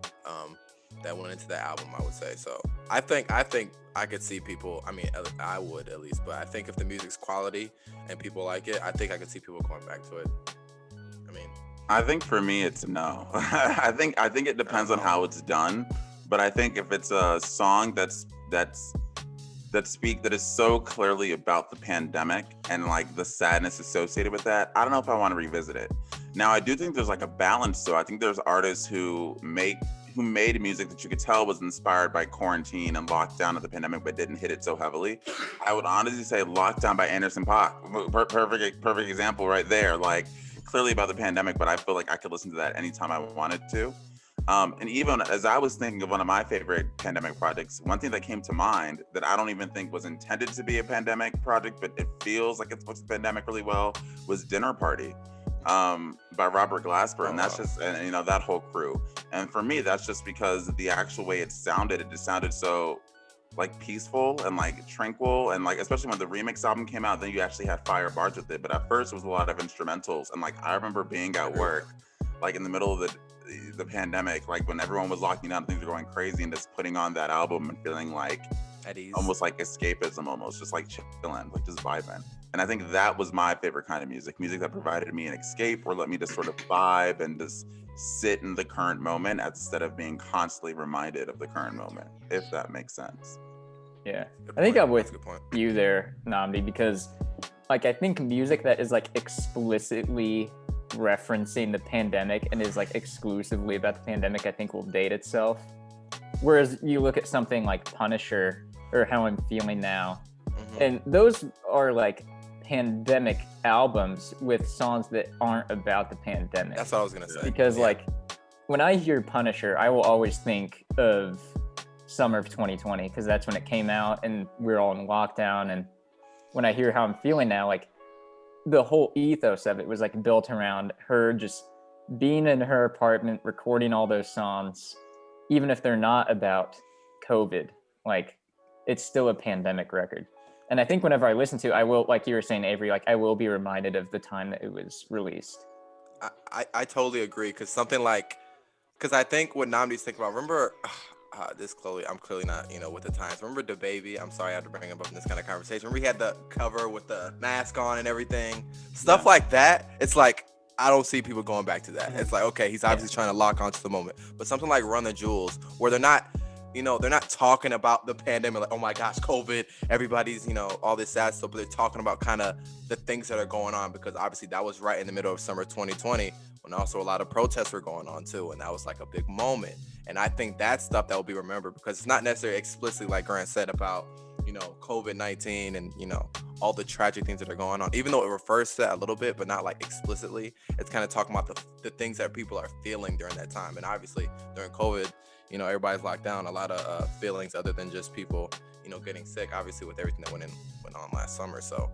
S3: that went into the album, I would say. So I think I could see people, I mean, I would at least, but I think if the music's quality and people like it, I think I could see people going back to it.
S1: I think for me, it's no. I think it depends on how it's done. But I think if it's a song that is so clearly about the pandemic and like the sadness associated with that, I don't know if I want to revisit it. Now, I do think there's like a balance. So I think there's artists who made music that you could tell was inspired by quarantine and lockdown of the pandemic, but didn't hit it so heavily. I would honestly say Lockdown by Anderson .Paak. Perfect example right there. Like, clearly about the pandemic, but I feel like I could listen to that anytime I wanted to. And even as I was thinking of one of my favorite pandemic projects, one thing that came to mind that I don't even think was intended to be a pandemic project, but it feels like it fits the pandemic really well, was Dinner Party by Robert Glasper. And that's just, and, you know, that whole crew. And for me, that's just because the actual way it just sounded so like peaceful and like tranquil, and like especially when the remix album came out, then you actually had fire bars with it. But at first it was a lot of instrumentals, and like I remember being at work like in the middle of the pandemic, like when everyone was locking down, things were going crazy, and just putting on that album and feeling like
S3: at ease,
S1: almost like escapism, almost just like chilling, like just vibing. And I think that was my favorite kind of music that provided me an escape or let me just sort of vibe and just sit in the current moment instead of being constantly reminded of the current moment, if that makes sense.
S4: Yeah, I think I'm with you there, Nnamdi, because like I think music that is like explicitly referencing the pandemic and is like exclusively about the pandemic, I think will date itself. Whereas you look at something like Punisher or How I'm Feeling Now, and those are like pandemic albums with songs that aren't about the pandemic.
S3: That's what I was gonna say.
S4: Because like when I hear Punisher, I will always think of summer of 2020 because that's when it came out and we're all in lockdown. And when I hear How I'm Feeling Now, like the whole ethos of it was like built around her just being in her apartment, recording all those songs, even if they're not about COVID, like it's still a pandemic record. And I think whenever I listen to it, I will, like you were saying, Avery, like I will be reminded of the time that it was released.
S3: I totally agree. Because I think what Nnamdi's thinking about, remember, this Chloe, I'm clearly not, with the times. Remember DaBaby? I'm sorry I have to bring him up in this kind of conversation. Remember he had the cover with the mask on and everything? Stuff like that. It's like, I don't see people going back to that. It's like, okay, he's obviously trying to lock onto the moment. But something like Run the Jewels, where they're not talking about the pandemic, like, oh my gosh, COVID, everybody's, all this sad stuff, but they're talking about kind of the things that are going on, because obviously that was right in the middle of summer 2020, when also a lot of protests were going on too, and that was like a big moment. And I think that's stuff that will be remembered, because it's not necessarily explicitly, like Grant said, about, COVID-19 and, all the tragic things that are going on, even though it refers to that a little bit, but not like explicitly. It's kind of talking about the things that people are feeling during that time. And obviously during COVID, everybody's locked down, a lot of feelings other than just people, getting sick, obviously with everything that went on last summer. So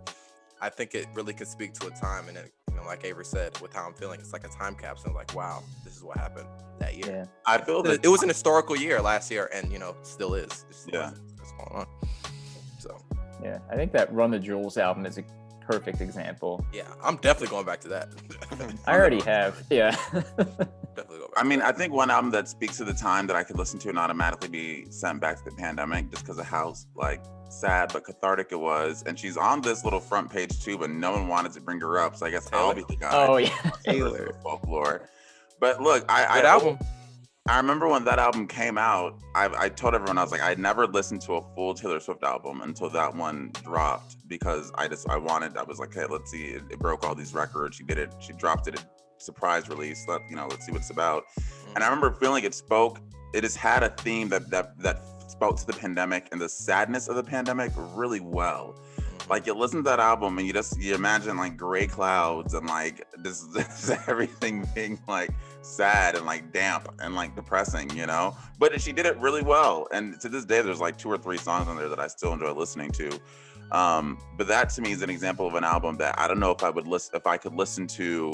S3: I think it really could speak to a time, and it, like Avery said, with How I'm Feeling, it's like a time capsule, like, wow, this is what happened that year.
S4: Yeah.
S1: I feel that
S3: it was an historical year last year, and still is. What's going on. So
S4: yeah, I think that Run the Jewels album is a perfect example.
S3: Yeah, I'm definitely going back to that.
S4: I already have. Yeah.
S3: Definitely go back.
S1: I mean, I think one album that speaks to the time that I could listen to and automatically be sent back to the pandemic just because of how like sad but cathartic it was. And she's on this little front page too, but no one wanted to bring her up. So I guess I'll be the guy.
S4: Oh yeah,
S2: Taylor.
S1: Folklore. But look,
S3: Good album.
S1: I remember when that album came out, I told everyone, I was like, I never listened to a full Taylor Swift album until that one dropped because I was like, hey, let's see, it broke all these records. She dropped it, a surprise release. Let's see what it's about. And I remember feeling it just had a theme that spoke to the pandemic and the sadness of the pandemic really well. Like you listen to that album and you imagine like gray clouds and like this everything being like sad and like damp and like depressing, but she did it really well. And to this day, there's like 2 or 3 songs on there that I still enjoy listening to. But that to me is an example of an album that I don't know if I could listen to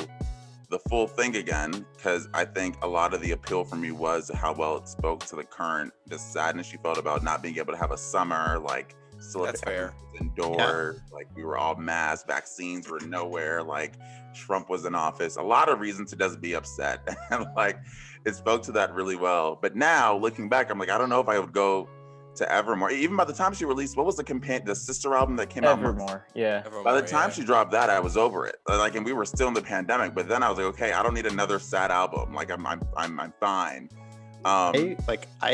S1: the full thing again, because I think a lot of the appeal for me was how well it spoke to the sadness she felt about not being able to have a summer, like still
S3: That's fair.
S1: Indoors, like we were all masked, vaccines were nowhere, like Trump was in office, a lot of reasons to just be upset. And like it spoke to that really well. But now looking back, I'm like, I don't know if I would go to Evermore. Even by the time she released, what was the sister album that came out?
S4: Evermore. Yeah.
S3: Evermore,
S1: By the time she dropped that, I was over it. Like, and we were still in the pandemic. But then I was like, okay, I don't need another sad album. Like, I'm fine.
S2: I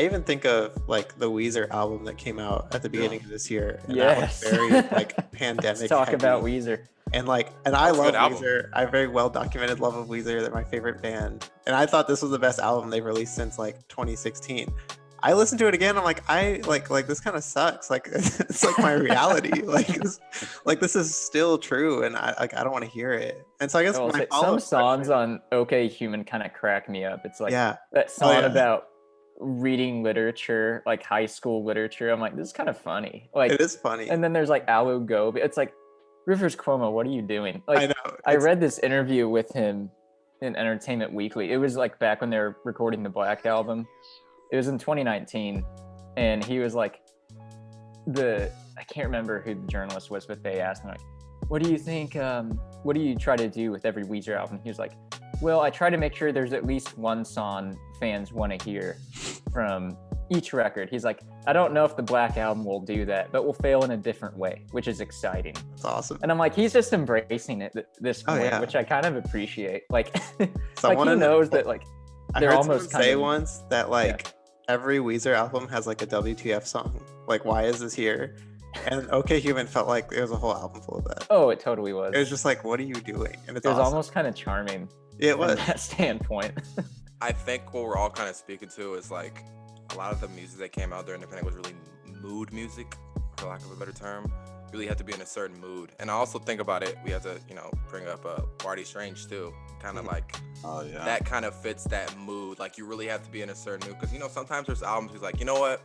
S2: even think of like the Weezer album that came out at the beginning of this year. And
S4: Yes.
S2: that was very like pandemic.
S4: Let's talk
S2: heavy.
S4: about Weezer.
S2: And I
S3: That's a
S2: love
S3: good album.
S2: Weezer. I have very well documented love of Weezer. They're my favorite band. And I thought this was the best album they've released since like 2016. I listened to it again. I'm like, I like this kind of sucks. Like it's like my reality. This is still true, and I don't want to hear it. And so I guess my
S4: some songs on OK Human kind of crack me up. It's like
S2: yeah,
S4: that song about reading literature, like high school literature. I'm like, this is kind of funny. Like
S2: it is funny.
S4: And then there's like Alu Gobi. It's like, Rivers Cuomo, what are you doing? Like
S2: I know.
S4: I read this interview with him in Entertainment Weekly. It was like back when they were recording the Black album. It was in 2019, and he was like, I can't remember who the journalist was, but they asked him like, what do you think, what do you try to do with every Weezer album? He was like, well, I try to make sure there's at least one song fans want to hear from each record. He's like, I don't know if the Black album will do that, but we'll fail in a different way, which is exciting.
S2: That's awesome.
S4: And I'm like, he's just embracing it this point,
S2: yeah.
S4: which I kind of appreciate. Like,
S2: Someone
S4: like he knows that like
S2: I
S4: they're
S2: heard
S4: almost
S2: someone say
S4: kind of,
S2: once that like every Weezer album has like a WTF song. Like, why is this here? And OK Human felt like it was a whole album full of that.
S4: Oh, it totally was.
S2: It was just like, what are you doing? And it's
S4: It was
S2: awesome.
S4: almost kind of charming.
S2: It
S4: from
S2: was.
S4: that standpoint.
S3: I think what we're all kind of speaking to is like a lot of the music that came out during the pandemic was really mood music, for lack of a better term. Really had to be in a certain mood. And I also think about it, we have to, bring up Barty Strange too. Kind of like that kind of fits that mood. Like you really have to be in a certain mood. Because, sometimes there's albums who's like, you know what?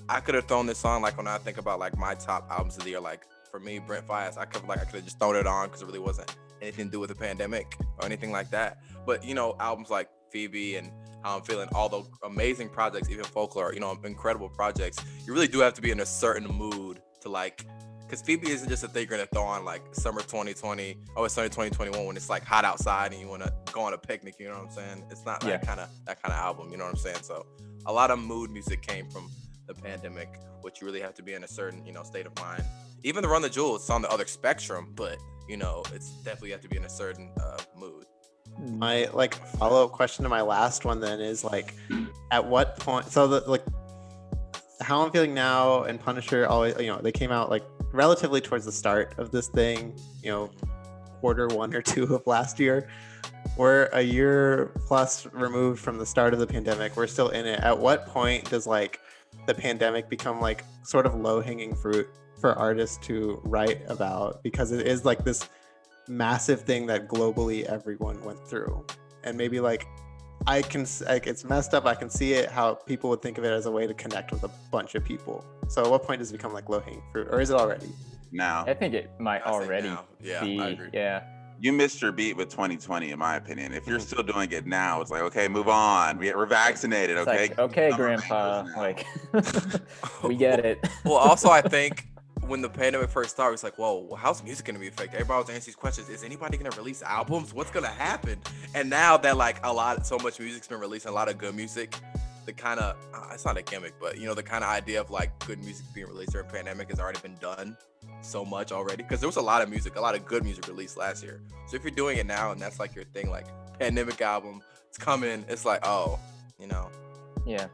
S3: I could have thrown this on, like when I think about like my top albums of the year, like for me, Brent Fayez, I could have just thrown it on because it really wasn't anything to do with the pandemic or anything like that. But, albums like Phoebe and How I'm Feeling, all those amazing projects, even Folklore, incredible projects, you really do have to be in a certain mood to like, because Phoebe isn't just a thing you're gonna throw on like summer 2020 or it's summer 2021 when it's like hot outside and you want to go on a picnic, you know what I'm saying? It's not that kind of album, you know what I'm saying? So a lot of mood music came from the pandemic, which you really have to be in a certain, state of mind. Even the Run the Jewels, it's on the other spectrum, but it's definitely have to be in a certain mood.
S2: My follow-up question to my last one then is like, at what point? So How I'm Feeling Now and Punisher always, they came out like relatively towards the start of this thing, quarter 1 or 2 of last year. We're a year plus removed from the start of the pandemic. We're still in it. At what point does like the pandemic become like sort of low-hanging fruit for artists to write about? Because it is like this massive thing that globally everyone went through. And maybe it's messed up. I can see it, how people would think of it as a way to connect with a bunch of people. So at what point does it become like low-hanging fruit, or is it already?
S1: Now,
S4: I think it might already
S3: Yeah,
S4: be.
S3: I agree.
S4: Yeah.
S1: you missed your beat with 2020, in my opinion. If you're still doing it now, it's like, okay, move on. We're vaccinated,
S4: It's
S1: okay?
S4: like, okay,
S1: Summer
S4: Grandpa,
S1: bangers now.
S4: like we get it.
S3: Well, also I think when the pandemic first started, it's like, whoa, how's music gonna be affected? Everybody was answering these questions. Is anybody gonna release albums? What's gonna happen? And now that like so much music's been released, a lot of good music, the kind of it's not a gimmick, but you know, the kind of idea of like good music being released during pandemic has already been done so much already. Because there was a lot of good music released last year. So if you're doing it now and that's like your thing, like pandemic album, it's coming. It's like, oh, you know.
S4: Yeah.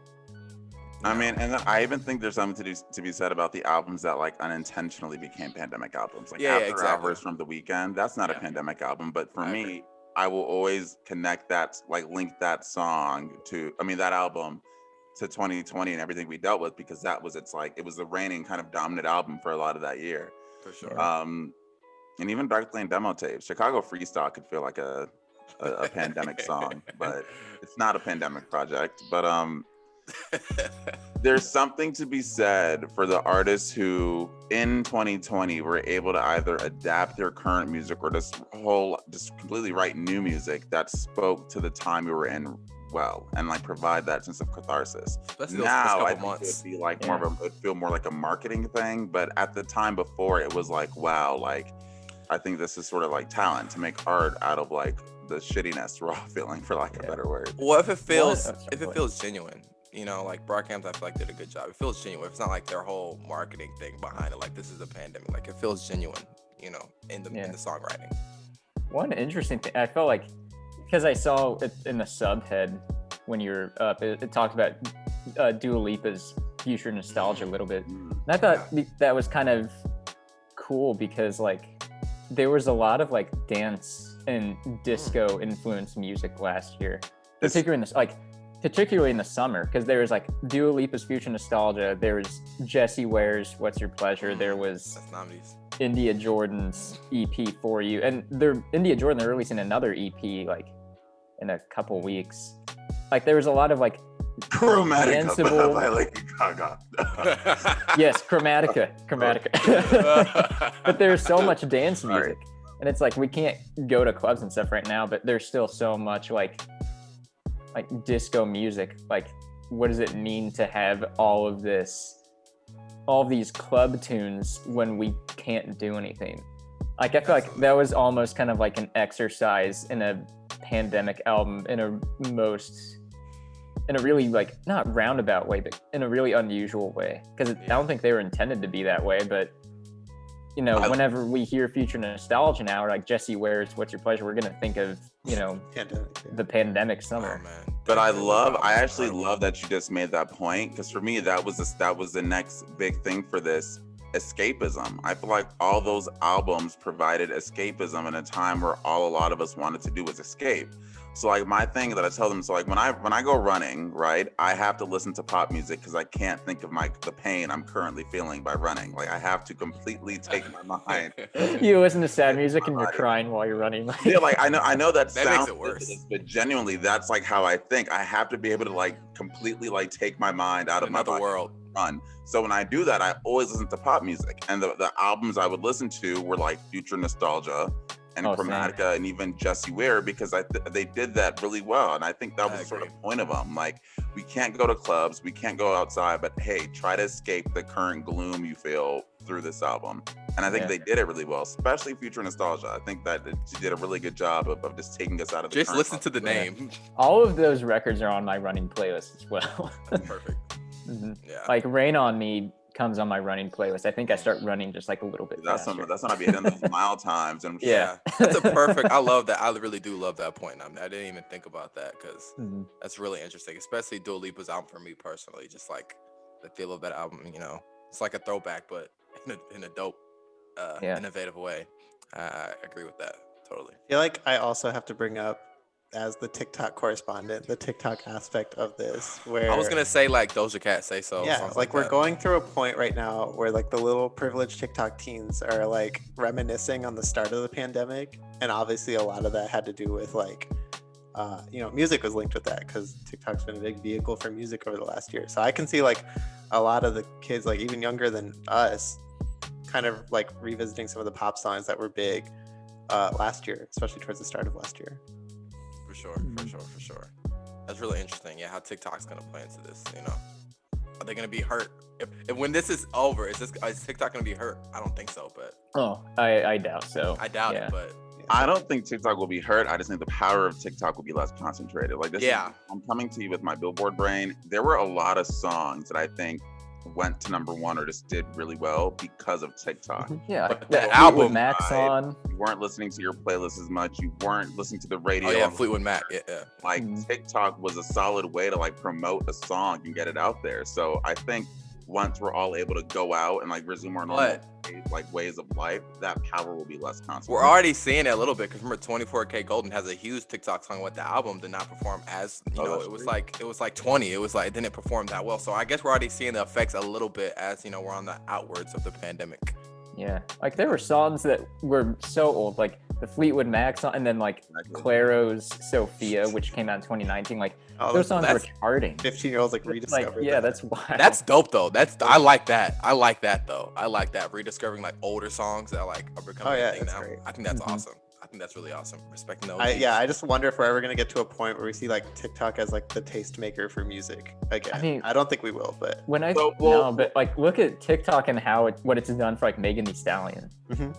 S1: I mean, and then I even think there's something to be said about the albums that like unintentionally became pandemic albums. Like After Hours from The Weeknd, that's not a pandemic album, but for me, I will always connect that, like link that song to, that album to 2020 and everything we dealt with, because it was the reigning kind of dominant album for a lot of that year.
S3: For sure.
S1: And even Dark Lane demo tapes, Chicago Freestyle could feel like a pandemic song, but it's not a pandemic project. But there's something to be said for the artists who in 2020 were able to either adapt their current music or just completely write new music that spoke to the time we were in well, and like provide that sense of catharsis. Now I think it'd be like it'd feel more like a marketing thing, but at the time before it was like, wow, like I think this is sort of like talent to make art out of like the shittiness we're all feeling, for lack of a better word.
S3: Well, if it feels genuine, you know, like Brockham's, I feel like did a good job. It feels genuine. It's not like their whole marketing thing behind it. Like this is a pandemic. Like it feels genuine, you know, in the songwriting. One
S4: interesting thing, I felt like, because I saw it in the subhead when you were up, it talked about Dua Lipa's future nostalgia a little bit. And I thought that was kind of cool because like there was a lot of like dance and disco influenced music last year, particularly in the summer, because there was like Dua Lipa's future nostalgia, there was Jessie Ware's What's Your Pleasure, there was India Jordan's EP For You, and India Jordan, they're releasing another EP like in a couple weeks. Like there was a lot of like danceable
S1: by Lady Gaga.
S4: Yes, Chromatica. But there's so much dance music, and it's like we can't go to clubs and stuff right now, but there's still so much like disco music. Like what does it mean to have all of these club tunes when we can't do anything? Like I feel like that was almost kind of like an exercise in a pandemic album in a really like not roundabout way, but in a really unusual way, because I don't think they were intended to be that way. But you know, whenever we hear future nostalgia now, or like Jessie Ware's What's Your Pleasure, we're gonna think of, you know, the pandemic summer.
S1: Oh, man. But I actually love that you just made that point, because for me that was the next big thing for this, escapism. I feel like all those albums provided escapism in a time where a lot of us wanted to do was escape. So like my thing that I tell them, so like when I go running, right, I have to listen to pop music because I can't think of the pain I'm currently feeling by running. Like I have to completely take my mind.
S4: You listen to sad music and you're crying while you're running.
S1: Yeah, like I know that sounds
S3: makes it worse.
S1: But genuinely, that's like how I think. I have to be able to like completely like take my mind out of my
S3: world.
S1: Run. So when I do that, I always listen to pop music, and the albums I would listen to were like Future Nostalgia and Chromatica and even Jessie Ware, because they did that really well, and I think that was the sort of point of them. Like we can't go to clubs, we can't go outside, but hey, try to escape the current gloom you feel through this album. And I think they did it really well, especially Future Nostalgia. I think that she did a really good job of just taking us out of the
S3: just listen to the name.
S4: All of those records are on my running playlist as well.
S3: That's perfect.
S4: Mm-hmm. Yeah. Like Rain on Me comes on my running playlist. I think I start running just like a little bit faster.
S1: That's when I be hitting those mile times. And
S3: that's a perfect. I love that. I really do love that point. I didn't even think about that, because that's really interesting, especially Dua Lipa's album for me personally. Just like the feel of that album, you know, it's like a throwback, but in a dope, innovative way. I agree with that totally.
S2: I feel like I also have to bring up, as the TikTok correspondent, the TikTok aspect of this, where
S3: I was gonna say like Doja Cat, Say So.
S2: Yeah, like we're going through a point right now where like the little privileged TikTok teens are like reminiscing on the start of the pandemic, and obviously a lot of that had to do with like, you know, music was linked with that, because TikTok's been a big vehicle for music over the last year. So I can see like a lot of the kids, like even younger than us, kind of like revisiting some of the pop songs that were big last year, especially towards the start of last year.
S3: For sure. That's really interesting. Yeah, how TikTok's gonna play into this, you know. Are they gonna be hurt? If when this is over, is TikTok gonna be hurt? I don't think so, but
S4: I doubt so.
S3: I doubt
S4: Yeah.
S3: it, but
S1: I don't think TikTok will be hurt. I just think the power of TikTok will be less concentrated. Like this,
S3: Yeah.
S1: I'm coming to you with my Billboard brain. There were a lot of songs that I think went to #1 or just did really well because of TikTok.
S4: Yeah,
S3: But
S4: that
S3: the album,
S4: Fleetwood Mac
S1: right?
S4: song.
S1: You weren't listening to your playlist as much. You weren't listening to the radio.
S3: oh yeah, Fleetwood Mac. Yeah.
S1: Like
S4: Mhm.
S1: TikTok was a solid way to like promote a song and get it out there. So I think once we're all able to go out and like resume our normal ways of life, that power will be less concentrated.
S3: We're already seeing it a little bit because remember 24K Golden has a huge TikTok song with the album did not perform as
S1: that's
S3: it was
S1: true.
S3: like 20. It was like it didn't perform that well. So I guess we're already seeing the effects a little bit as we're on the outwards of the pandemic.
S4: Yeah, like there were songs that were so old, like the Fleetwood Mac song, and then like Claro's Sophia, which came out in 2019. Like those songs were charting.
S2: 15-year-olds like
S4: Like,
S2: rediscovered.
S4: yeah,
S2: that.
S4: that's wild.
S3: That's dope though. I like that. I like that though. I like that rediscovering like older songs that like are becoming a thing
S2: that's
S3: now.
S2: great.
S3: I think that's
S4: Mhm.
S3: awesome. I think that's really awesome. Respecting those.
S2: I just wonder if we're ever gonna get to a point where we see like TikTok as like the tastemaker for music again.
S4: I mean-
S2: I don't think we will, but
S4: When I
S1: So, well-
S4: no, but like look at TikTok and what it's done for like Megan Thee Stallion,
S2: Mhm.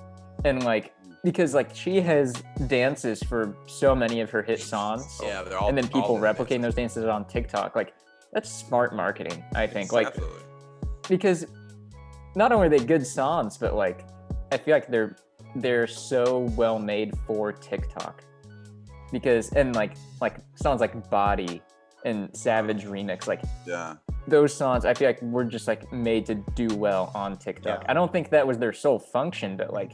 S4: and like because like she has dances for so many of her hit songs,
S3: Yeah, they're all.
S4: and then people
S3: all
S4: replicating those dances on TikTok. Like that's smart marketing, I think. Like
S3: Absolutely.
S4: because not only are they good songs, but like I feel like they're so well made for TikTok. Because and like songs like Body and Savage Remix, like
S1: Yeah.
S4: those songs I feel like were just like made to do well on TikTok.
S2: Yeah.
S4: I don't think that was their sole function, but like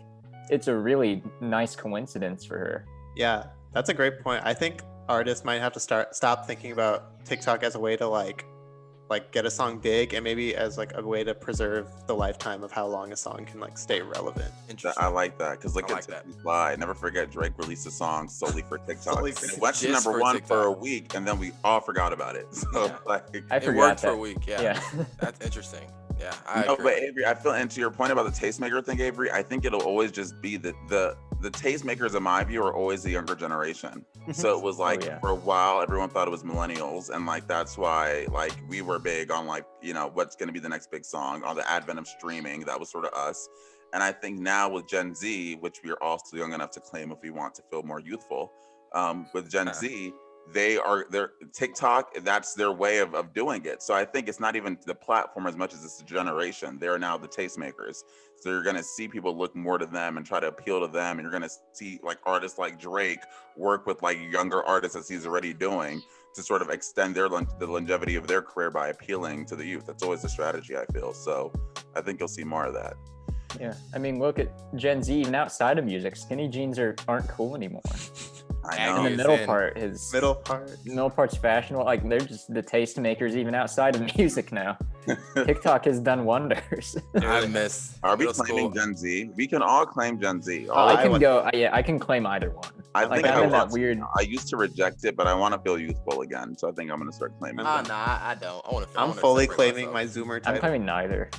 S4: it's a really nice coincidence for her.
S2: yeah, that's a great point. I think artists might have to stop thinking about TikTok as a way to like get a song big and maybe as like a way to preserve the lifetime of how long a song can like stay relevant.
S3: Interesting.
S1: I like that because look
S3: I
S1: at
S3: like that.
S1: Tiffany Fly. Never forget Drake released a song solely for TikTok.
S2: Solely
S1: And
S2: for-
S1: it went to
S3: just for
S1: #1 for a
S3: TikTok.
S1: week, and then we all forgot about it. So
S3: Yeah.
S1: like,
S4: I
S3: It
S4: forgot
S3: worked for
S4: that.
S3: a week. Yeah.
S4: Yeah.
S3: That's interesting. Yeah. I
S1: no,
S3: agree.
S1: but Avery, I feel, and to your point about the tastemaker thing, Avery, I think it'll always just be the tastemakers, in my view, are always the younger generation. So it was like
S4: yeah.
S1: for a while, everyone thought it was millennials, and like that's why like we were big on like what's going to be the next big song on the advent of streaming. That was sort of us. And I think now with Gen Z, which we are all still young enough to claim if we want to feel more youthful, with Gen Z, they're TikTok, that's their way of doing it. So I think it's not even the platform as much as it's the generation. They're now the tastemakers. So you're gonna see people look more to them and try to appeal to them. And you're gonna see like artists like Drake work with like younger artists as he's already doing to sort of extend the longevity of their career by appealing to the youth. That's always the strategy, I feel. So I think you'll see more of that.
S4: Yeah, I mean, look at Gen Z. Even outside of music, skinny jeans aren't cool anymore.
S1: I
S3: And
S1: know.
S4: And the
S3: is
S4: middle
S3: in.
S4: part is
S2: Middle part.
S4: middle part's fashionable. Like they're just the taste makers even outside of music now. TikTok has done wonders.
S3: I miss.
S1: Are we
S3: middle
S1: claiming
S3: school.
S1: Gen Z? We can all claim Gen Z.
S2: Oh,
S1: All
S4: I
S2: I
S4: can
S2: would-
S4: go. Yeah, I can claim either one.
S1: I
S4: Like
S1: think
S4: I'm
S1: I
S4: in that
S1: want to.
S4: weird.
S1: I used to reject it, but I want to feel youthful again. So I think I'm going to start claiming
S3: Nah,
S1: it.
S3: I don't. I want to.
S2: I'm fully claiming my Zoomer
S4: I'm
S2: title.
S4: claiming neither.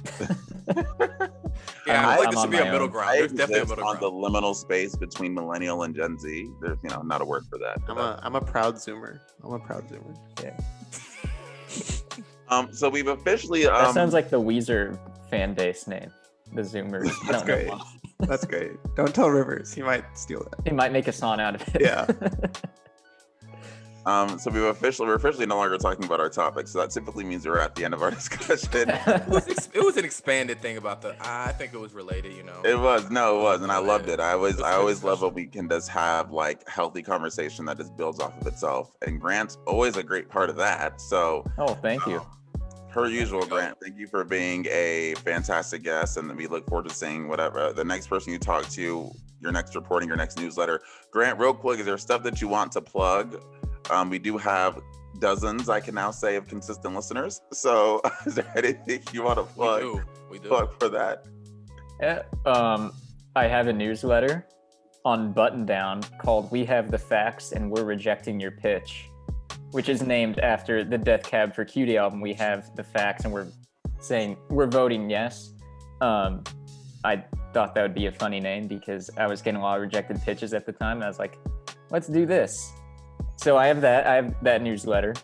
S3: Yeah, I
S4: I'm-
S3: feel like
S4: I'm
S3: there
S4: on
S3: should be a
S4: my
S3: middle
S4: own.
S3: ground.
S1: I
S3: There's definitely a
S1: exist
S3: middle
S1: on the
S3: ground.
S1: liminal space between millennial and Gen Z. There's, not a word for that.
S2: I'm a proud Zoomer. I'm a proud Zoomer.
S1: So we've officially.
S4: That sounds like the Weezer fan base name, the Zoomers. I
S2: That's
S4: don't know
S2: great.
S4: why.
S2: That's great. Don't tell Rivers. He might steal that.
S4: He might make a song out of it.
S2: Yeah.
S1: So we're officially no longer talking about our topic. So that typically means we're at the end of our discussion.
S3: It was an expanded thing about the. I think it was related.
S1: It was, and I loved it. I
S3: It's
S1: always
S3: good
S1: love when
S3: discussion.
S1: we can just have like healthy conversation that just builds off of itself. And Grant's always a great part of that. So
S4: Oh, thank you.
S1: per usual, Grant, thank you for being a fantastic guest, and we look forward to seeing whatever the next person you talk to, your next reporting, your next newsletter. Grant, real quick, is there stuff that you want to plug? We do have dozens, I can now say, of consistent listeners. So is there anything you want to plug,
S3: We do.
S1: plug for that?
S4: Yeah, I have a newsletter on Button Down called "We Have the Facts and We're Rejecting Your Pitch," which is named after the Death Cab for Cutie album. We have the facts and we're voting yes. I thought that would be a funny name because I was getting a lot of rejected pitches at the time, and I was like, let's do this. So I have that newsletter.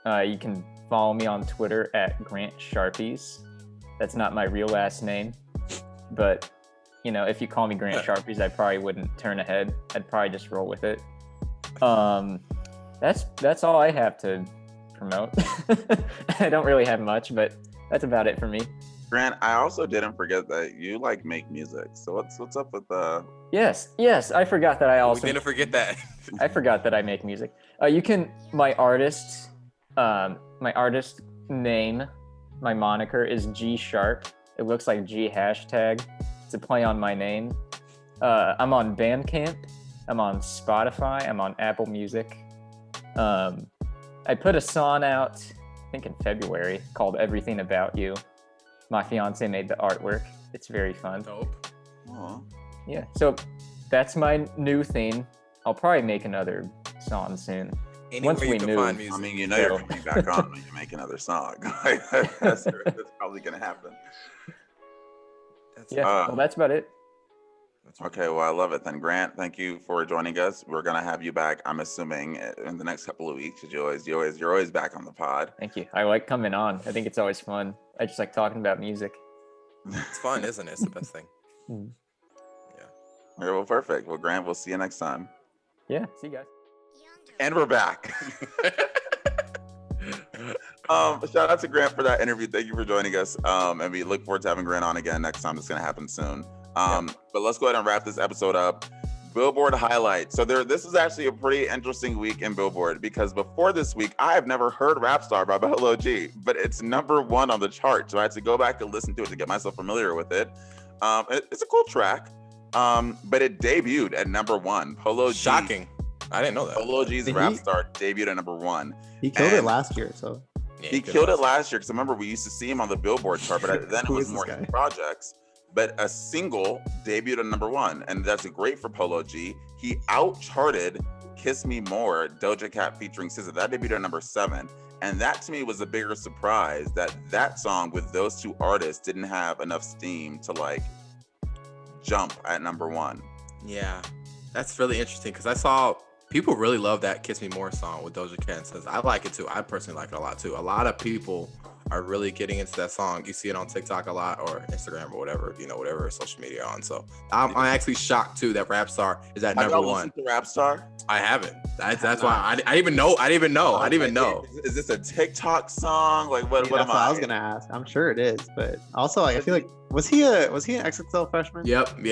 S4: You can follow me on Twitter at Grant Sharples. That's not my real last name, but you know, if you call me Grant Sharples, I probably wouldn't turn ahead. I'd probably just roll with it. That's all I have to promote. I don't really have much, but that's about it for me.
S1: Grant, I also didn't forget that you like make music. So what's up with the?
S4: Yes, I forgot that I also.
S3: We didn't forget that.
S4: I forgot that I make music. You can my artist name, my moniker is G Sharp. It looks like G hashtag. It's a play on my name. I'm on Bandcamp. I'm on Spotify. I'm on Apple Music. I put a song out, I think in February, called Everything About You. My fiance made the artwork. It's very fun.
S3: Dope.
S1: Oh.
S4: Yeah, so that's my new thing. I'll probably make another song soon.
S3: Anywhere
S4: Once we
S3: you can
S4: move.
S3: find music.
S1: I mean, you know you're coming back on when you make another song. that's probably gonna happen.
S3: That's
S4: Yeah, well, that's about it.
S1: Okay, well, I love it. Then Grant, thank you for joining us. We're gonna have you back, I'm assuming, in the next couple of weeks. You're always back on the pod.
S4: Thank you. I like coming on. I think it's always fun. I just like talking about music.
S3: It's fun, isn't it? It's the best thing.
S4: Mm.
S3: Yeah.
S1: Okay, well, perfect. Well, Grant, we'll see you next time.
S4: Yeah, see you guys.
S1: And we're back. Shout out to Grant for that interview. Thank you for joining us. And we look forward to having Grant on again next time. It's gonna happen soon. But let's go ahead and wrap this episode up. Billboard highlights. So this is actually a pretty interesting week in Billboard because before this week, I have never heard Rap Star by Polo G, but it's #1 on the chart. So I had to go back and listen to it to get myself familiar with it. It's a cool track, but it debuted at #1. Polo G.
S3: Shocking. I didn't know that.
S1: Polo G's Rap Star debuted at #1.
S2: He killed it last year, so.
S3: Yeah,
S1: He killed it last year because I remember we used to see him on the Billboard chart, but then it
S2: Who
S1: was
S2: is this
S1: more
S2: guy?
S1: projects. But a single debuted at #1, and that's great for Polo G. He out-charted Kiss Me More, Doja Cat featuring SZA. That debuted at #7. And that to me was a bigger surprise that song with those two artists didn't have enough steam to like jump at #1.
S3: Yeah, that's really interesting because I saw people really love that Kiss Me More song with Doja Cat and SZA. I like it too. I personally like it a lot too. A lot of people are really getting into that song. You see it on TikTok a lot or Instagram or whatever, whatever social media you're on. So I'm actually shocked too that Rap Star is at
S1: Have y'all
S3: #1.
S1: listened to Rap Star?
S3: I haven't. That's why I didn't even know. I didn't even know.
S1: Is this a TikTok song? Like what?
S2: Yeah,
S1: What
S2: that's
S1: am
S2: what
S1: I?
S2: I was gonna ask. I'm sure it is, but also like I feel like was he an XXL freshman?
S3: Yep. He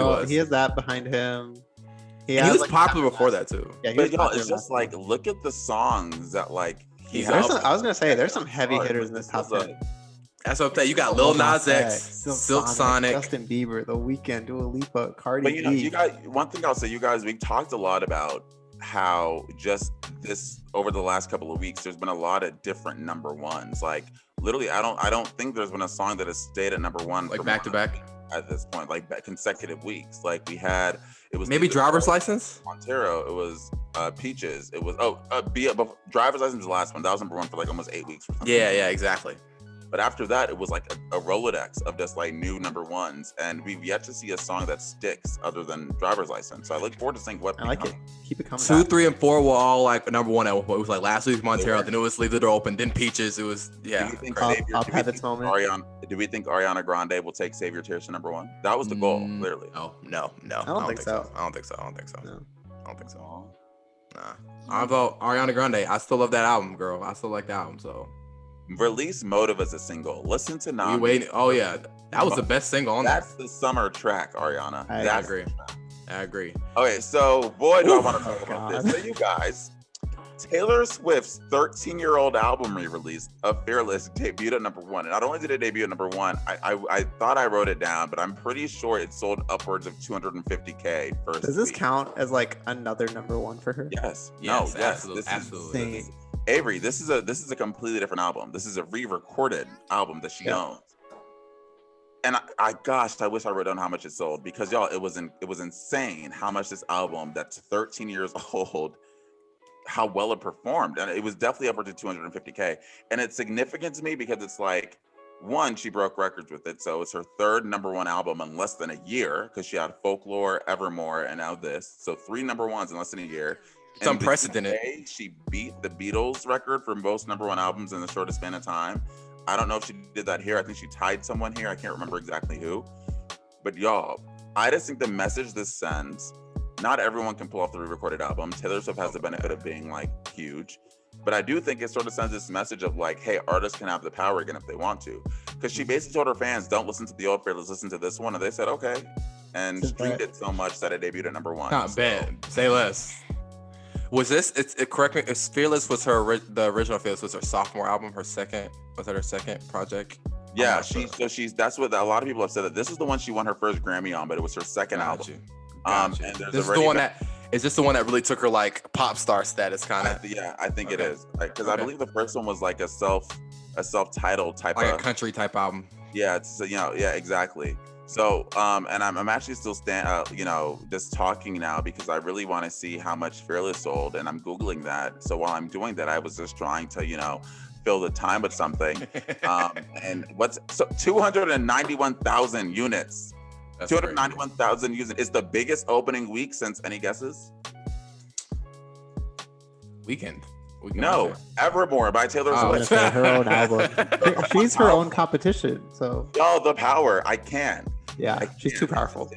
S3: was.
S2: He has that behind him.
S3: He
S2: has,
S3: was
S2: like,
S3: popular before that too.
S2: Yeah, he
S1: But
S2: was
S1: y'all,
S2: popular
S1: it's just
S2: back
S1: like
S2: then.
S1: look at the songs that like he
S3: He's
S1: has.
S3: up.
S2: I was gonna say there's some heavy
S1: Hard,
S2: hitters
S1: but
S2: in this
S1: this
S2: top
S1: is a-
S2: 10.
S3: That's what I'm saying. You got Lil Nas X, Silk Sonic.
S2: Justin Bieber, The Weeknd, Dua Lipa, Cardi
S1: But
S2: B.
S1: you guys, one thing I'll say, you guys, we talked a lot about how just this over the last couple of weeks, there's been a lot of different #1s. Like literally, I don't think there's been a song that has stayed at #1
S3: Like
S1: for
S3: back to
S1: more
S3: back.
S1: at this point, like consecutive weeks. Like it was
S3: Maybe
S1: Lisa
S3: Driver's
S1: Jones,
S3: License.
S1: Montero, it was Peaches, it was Driver's License was the last one. That was #1 for like almost 8 weeks or something.
S3: Yeah, exactly.
S1: But after that, it was like a Rolodex of just like new #1s, and we've yet to see a song that sticks other than Driver's License. So I look forward to seeing what
S2: I like it.
S1: becomes.
S2: Keep it coming.
S3: 2,
S2: back.
S3: 3, and 4 were all like #1 at one point. It was like last week's Montero, then it was Leave the Door Open, then Peaches. It was
S1: Do
S3: yeah.
S1: we think
S3: crazy.
S1: Savior-
S2: I'll
S1: do we
S2: have
S1: think
S2: its moment.
S1: Do we think Ariana Grande will take Save Your Tears to #1? That was the goal, clearly.
S3: No.
S2: I don't think so.
S3: I don't think so.
S2: No.
S3: I don't think so. Nah. I vote Ariana Grande. I still love that album, girl. I still like the album. So
S1: Release Motive as a single. Listen to
S3: we
S1: Nnamdi.
S3: waiting. Oh yeah, that was the best single on there.
S1: That's the summer track, Ariana.
S2: I
S1: That's
S3: agree.
S1: the track.
S3: I agree.
S1: Okay, so boy, do I
S3: Oof.
S1: want to talk about
S2: God.
S1: this. So you guys, Taylor Swift's 13-year-old album re-release of Fearless debuted at #1. And not only did it debut at #1, I thought I wrote it down, but I'm pretty sure it sold upwards of 250K first
S2: Does this
S1: week.
S2: count as like another #1 for her?
S1: Yes.
S3: Yes,
S1: No. Yes.
S3: absolutely,
S1: This
S3: absolutely.
S1: Is, this is, Avery, this is a completely different album. This is a re-recorded album that she
S2: Yeah.
S1: owns. And I wish I wrote down how much it sold because y'all, it was insane how much this album that's 13 years old, how well it performed. And it was definitely upwards of 250K. And it's significant to me because it's like, one, she broke records with it. So it's her third #1 album in less than a year because she had Folklore, Evermore, and now this. So 3 #1s in less than a year.
S3: It's unprecedented.
S1: She beat the Beatles record for most #1 albums in the shortest span of time. I don't know if she did that here. I think she tied someone here. I can't remember exactly who. But y'all, I just think the message this sends, not everyone can pull off the re-recorded album. Taylor Swift has the benefit of being like huge. But I do think it sort of sends this message of like, hey, artists can have the power again if they want to. Because she basically told her fans, don't listen to the old Fearless, listen to this one. And they said, okay. And streamed it so much that it debuted at #1.
S3: Not bad. Say less. Was this, correct me, Fearless was the original Fearless was her sophomore album, was that her second project?
S1: Yeah, that's what a lot of people have said, that this is the one she won her first Grammy on, but it was her second album.
S3: And this is the one is this the one that really took her like pop star status kind of?
S1: Yeah, I think it is. Because I believe the first one was like a self-titled type
S3: like
S1: of
S3: a country type album.
S1: Yeah, it's exactly. So, and I'm actually still just talking now because I really want to see how much Fearless sold, and I'm Googling that. So while I'm doing that, I was just trying to, fill the time with something. And 291,000 units.
S3: That's
S1: 291,000 units. It's the biggest opening week since, any guesses?
S3: Weekend.
S1: No, Evermore by Taylor Swift.
S2: Her own album. She's her own competition. So.
S1: Oh, the power! I can.
S2: Yeah, she's too powerful.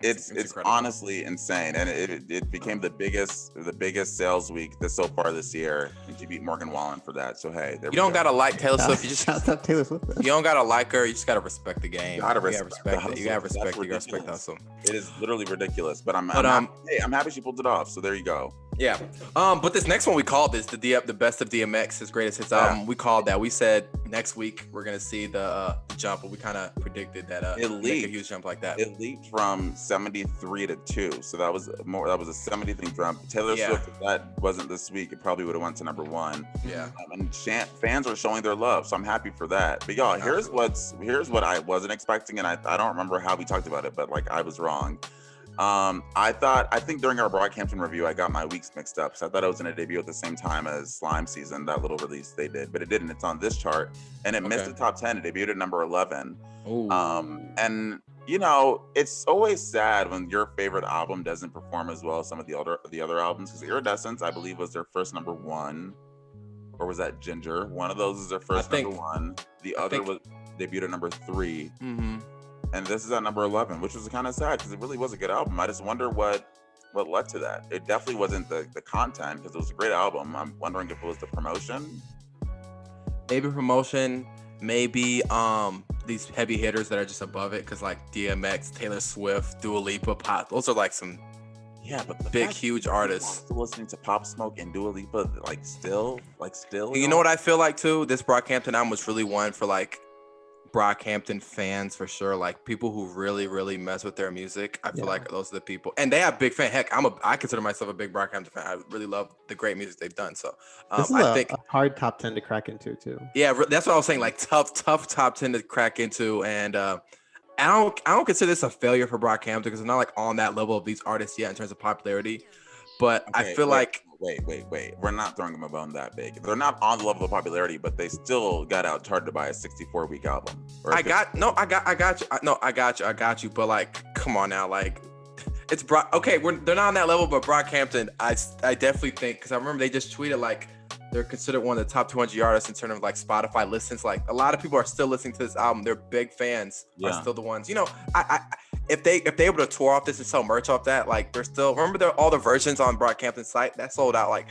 S1: It's honestly insane, and it became the biggest sales week so far this year. And she beat Morgan Wallen for that. So hey,
S3: you don't gotta like Taylor Swift. You just
S2: Taylor Swift. You
S3: don't gotta like her. You just gotta respect the game. You gotta respect it. You gotta respect. You gotta respect hustle.
S1: It is literally ridiculous, but I'm happy she pulled it off. So there you go.
S3: Yeah. But this next one we called this the best of DMX, his greatest hits album. We called that. We said next week we're gonna see the jump, but we kind of predicted that it make a huge jump like that.
S1: It leaped from 73 to 2, so that was a 70 thing jump. Taylor Swift, if that wasn't this week, it probably would have went to #1.
S3: Yeah.
S1: And fans are showing their love, so I'm happy for that. But y'all, here's what I wasn't expecting, and I don't remember how we talked about it, but like I was wrong. I think during our Brockhampton review, I got my weeks mixed up. So I thought it was going to debut at the same time as Slime Season, that little release they did, but it didn't. It's on this chart, and it missed the top 10. It debuted at #11.
S3: Ooh.
S1: And it's always sad when your favorite album doesn't perform as well as some of the other albums. Because Iridescence, I believe, was their first #1, or was that Ginger? One of those is their first #1. The other was debuted at #3.
S3: Mm-hmm.
S1: And this is at #11, which was kind of sad because it really was a good album. I just wonder what led to that. It definitely wasn't the content, because it was a great album. I'm wondering if it was the promotion.
S3: Maybe promotion, maybe these heavy hitters that are just above it, because like DMX, Taylor Swift, Dua Lipa, Pop, those are like some
S1: but the
S3: big huge artists.
S1: Still listening to Pop Smoke and Dua Lipa, still.
S3: You know what I feel like too? This Brockhampton album was really one for like Brockhampton fans for sure, like people who really, really mess with their music. I feel like those are the people, and they have big fan. Heck, I consider myself a big Brockhampton fan. I really love the great music they've done. So
S2: this is I think a hard top 10 to crack into too.
S3: Yeah, that's what I was saying. Like tough top 10 to crack into, and I don't consider this a failure for Brockhampton because it's not like on that level of these artists yet in terms of popularity. But I feel like.
S1: Wait. We're not throwing them a bone that big. They're not on the level of popularity, but they still got out-charted by a 64-week album.
S3: I got you. But like, come on now, like, it's they're not on that level, but Brockhampton, I definitely think, because I remember they just tweeted like they're considered one of the top 200 artists in terms of like Spotify listens. Like a lot of people are still listening to this album. They're big fans. Are still the ones. If they able to tour off this and sell merch off that, like they're still all the versions on Brockhampton's site that sold out. Like,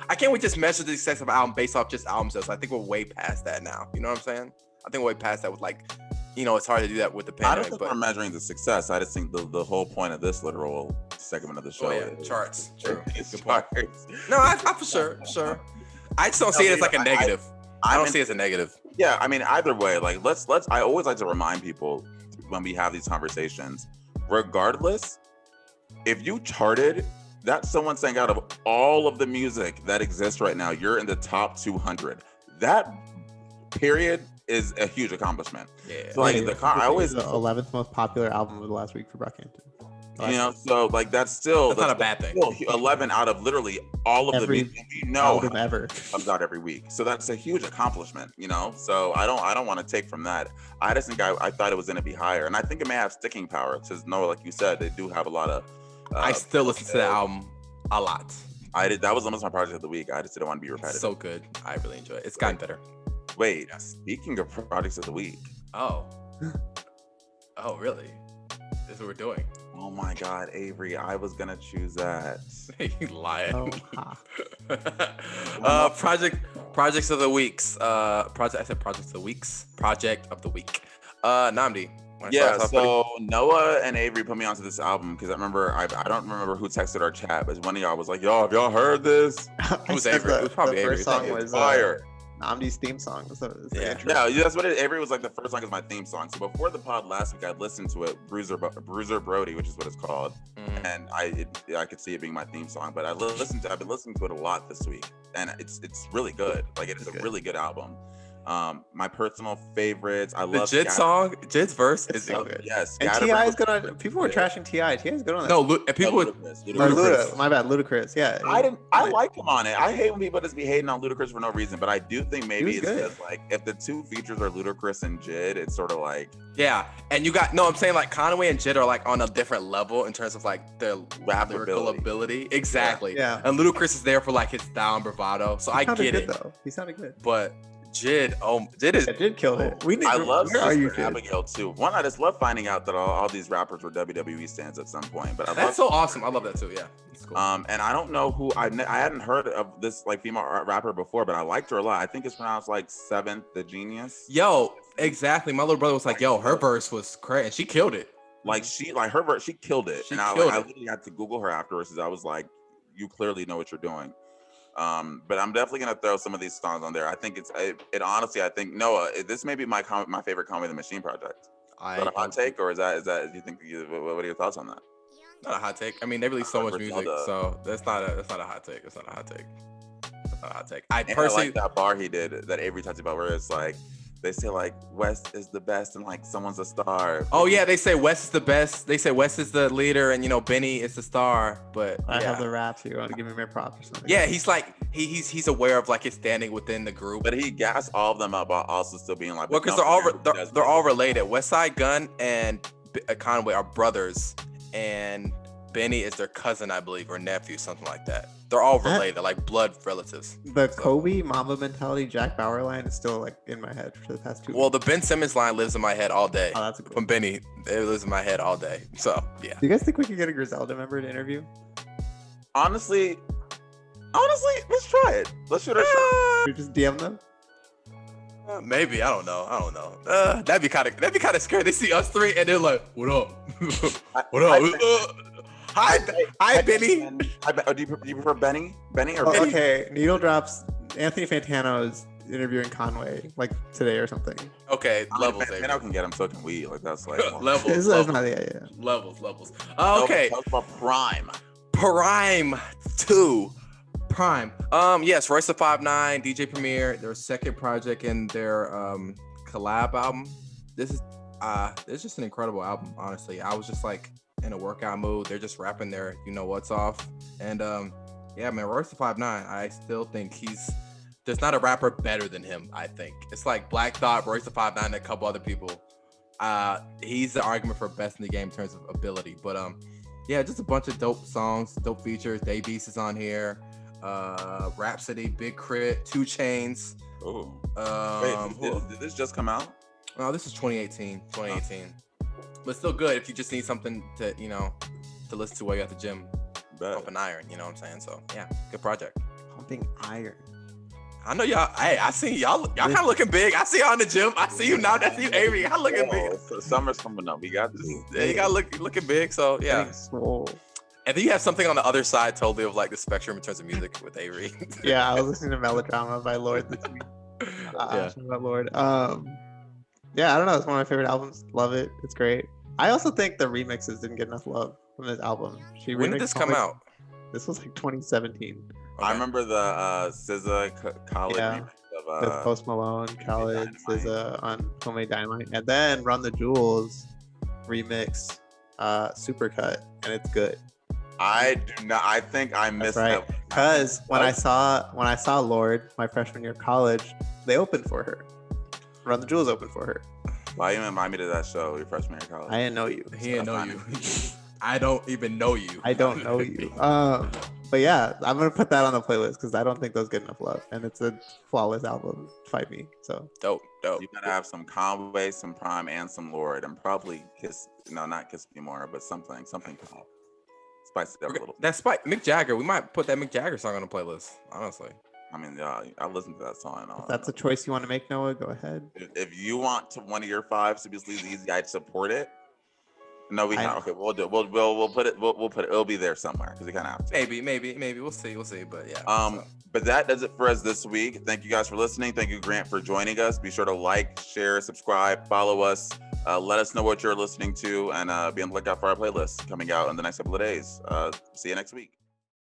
S3: I can't we just measure the success of an album based off just album sales. I think we're way past that now. You know what I'm saying? I think we're way past that with like, it's hard to do that with the pandemic.
S1: I don't think we're measuring the success. I just think the whole point of this literal segment of the show is
S3: charts. True.
S1: Good point.
S3: No, I for sure. I just don't see it as like a negative. I don't see it as a negative.
S1: Yeah, I mean, either way, like I always like to remind people when we have these conversations, regardless, if you charted, that's someone saying out of all of the music that exists right now, you're in the top 200. That period is a huge accomplishment.
S3: Yeah.
S1: So like I always
S2: the 11th most popular album of the last week for Brockhampton.
S1: So like that's not
S3: a bad thing.
S1: 11 out of literally all of the music
S2: album ever
S1: comes out every week. So that's a huge accomplishment, So I don't want to take from that. I just think I thought it was going to be higher, and I think it may have sticking power. Because like you said, they do have a lot of.
S3: I still listen to the album a lot.
S1: I did. That was almost my project of the week. I just didn't want to be repetitive.
S3: So good. I really enjoy it. It's gotten better.
S1: Wait, speaking of projects of the week.
S3: Oh. Oh, really? This is what we're doing.
S1: Oh my God, Avery, I was gonna choose that.
S3: You lying.
S2: Oh, ha.
S3: Projects of the weeks. Project of the weeks. Project of the week. Nnamdi.
S1: Yeah, so Noah and Avery put me onto this album because I remember I don't remember who texted our chat, but one of y'all was like, "Yo, have y'all heard this?"
S3: Who's Avery? It was probably
S2: the
S3: Avery.
S2: first song was
S1: Fire.
S2: Nnamdi's theme song. So it's the
S3: Yeah.
S2: intro.
S1: Yeah, that's what it. Avery was like the first song is my theme song. So before the pod last week, I listened to it, Bruiser Brody, which is what it's called, and I could see it being my theme song. But I've been listening to it a lot this week, and it's really good. Like it's a really good album. My personal favorites. I love
S3: the Jid song. Jid's verse is
S2: so good.
S1: Yes,
S2: And T.I. is good on. People were trashing T.I. T.I. is good on that.
S3: No, and people would.
S2: Or Luda. My bad, Ludacris. Yeah.
S1: I like him on it. I hate when people just be hating on Ludacris for no reason, but I do think maybe
S2: He
S1: it's
S2: was good.
S1: just like if the two features are Ludacris and Jid, it's sort of like
S3: Yeah, and you got I'm saying like Conway and Jid are like on a different level in terms of like their lyrical ability. Exactly.
S2: Yeah.
S3: And Ludacris is there for like his style and bravado. So I
S2: sounded
S3: get
S2: good,
S3: it.
S2: though. He sounded good.
S3: But Jid, Jid is.
S2: Yeah, Jid killed it.
S1: I love
S2: Where are you,
S1: Sister
S2: Jid?
S1: Abigail too. One, I just love finding out that all these rappers were WWE stands at some point. But I
S3: That's so awesome. I love that too. Yeah. It's cool.
S1: and I don't know who I hadn't heard of this like female rapper before, but I liked her a lot. I think it's pronounced like Seventh the Genius.
S3: Yo, exactly. My little brother was like, "Yo, her verse was crazy, and she killed it."
S1: Like her verse, she killed it.
S3: She
S1: and I
S3: killed it.
S1: literally had to Google her afterwards because I was like, you clearly know what you're doing. But I'm definitely gonna throw some of these songs on there. I think it honestly, I think Noah, this may be my favorite Comedy the Machine project. Is that a hot take, or is that do you think what are your thoughts on that?
S3: Not a hot take. I mean, they release so much music,
S1: Griselda.
S3: so that's not a hot take. It's not a hot take. That's not a hot take. I
S1: And
S3: personally,
S1: I like that bar he did that Avery talked about, where it's like they say like West is the best and like someone's a star.
S3: oh yeah, they say West is the best. They say West is the leader, and Benny is the star. But
S2: I
S3: yeah.
S2: have the raps. You want to give me more props or something?
S3: Yeah, he's like he's aware of like his standing within the group.
S1: But he gassed all of them up while also still being like,
S3: Well, because they're all related. Westside Gunn and Conway are brothers, and Benny is their cousin, I believe, or nephew, something like that. They're all related, like blood relatives.
S2: The Kobe Mamba mentality Jack Bauer line is still like in my head for the past 2 weeks.
S3: Well, the Ben Simmons line lives in my head all day.
S2: Oh, that's a good
S3: From
S2: one.
S3: Benny, it lives in my head all day. So yeah.
S2: Do you guys think we could get a Griselda member to interview?
S1: honestly, let's try it. Let's shoot our shot.
S2: We just DM them?
S3: Maybe I don't know. That'd be kind of scary. They see us three and they're like, "What up? What up? Hi, Benny."
S1: Do you prefer Benny or
S2: Oh,
S1: Benny?
S2: okay, Needle drops. Anthony Fantano is interviewing Conway like today or something.
S3: Okay, levels.
S1: I can get him so can we. Like that's like
S3: Levels.
S2: It's
S3: Levels.
S2: not, yeah.
S3: Levels. Okay.
S1: Talk about Prime.
S3: Prime 2. Prime. Yes, Royce the 5'9", DJ Premier, their second project in their collab album. This is just an incredible album, honestly. I was just like in a workout mood. They're just rapping their you know what's off. And yeah, man, Royce the 5'9", I still think there's not a rapper better than him, I think. It's like Black Thought, Royce the 5'9", and a couple other people. He's the argument for best in the game in terms of ability. But yeah, just a bunch of dope songs, dope features. Davies is on here. Rhapsody, Big Crit, 2 Chainz.
S1: Oh.
S3: Who else?
S1: Did this just come out?
S3: Oh, this is 2018. But still good if you just need something to listen to while you're at the gym.
S1: Bet.
S3: Pumping iron, you know what I'm saying? So yeah, good project.
S2: Pumping iron.
S3: I know y'all. Hey, I see y'all kind of looking big. I see y'all in the gym. I see you now. That's you, Avery. Y'all looking big.
S1: So summer's coming up. We got this.
S3: Yeah, you got looking big. So yeah.
S2: Swole.
S3: And then you have something on the other side, totally of like the spectrum in terms of music with Avery.
S2: Yeah, I was listening to Melodrama by Lord this week.
S3: Yeah.
S2: Shout out Lord. Yeah, I don't know. It's one of my favorite albums. Love it. It's great. I also think the remixes didn't get enough love from this album.
S3: When did this come out?
S2: This was like 2017.
S1: I remember the SZA Khaled
S2: Yeah.
S1: remix
S2: With
S1: of
S2: Post Malone, Khaled,
S1: Dynamite.
S2: SZA on Homemade Dynamite, and then Run the Jewels remix, Supercut, and it's good.
S1: I do not. I think I missed
S2: That's right.
S1: that.
S2: Because when I saw Lord my freshman year of college, they opened for her. Run the Jewels opened for her.
S1: Why you invite me to that show your freshman year of college?
S2: I didn't know you.
S3: He didn't know you. I don't even know you.
S2: I don't know you. But yeah, I'm gonna put that on the playlist because I don't think those get enough love, and it's a flawless album. Fight me. So
S3: Dope.
S1: You gotta have some Conway, some Prime, and some Lord, and probably Kiss. No, not Kiss Me More, but something pop. Spice it up a little.
S3: That's Spike. Mick Jagger. We might put that Mick Jagger song on the playlist. Honestly.
S1: I mean, I listen to that song.
S2: if that's a choice you want to make, Noah, go ahead.
S1: If you want one of your fives to be Sleazy Easy, I'd support it. No, we can't. Okay, we'll do. We'll put it. We'll put it. It'll be there somewhere because we kind of have to.
S3: Maybe. We'll see. But yeah.
S1: But that does it for us this week. Thank you guys for listening. Thank you, Grant, for joining us. Be sure to like, share, subscribe, follow us. Let us know what you're listening to, and be on the lookout for our playlist coming out in the next couple of days. See you next week.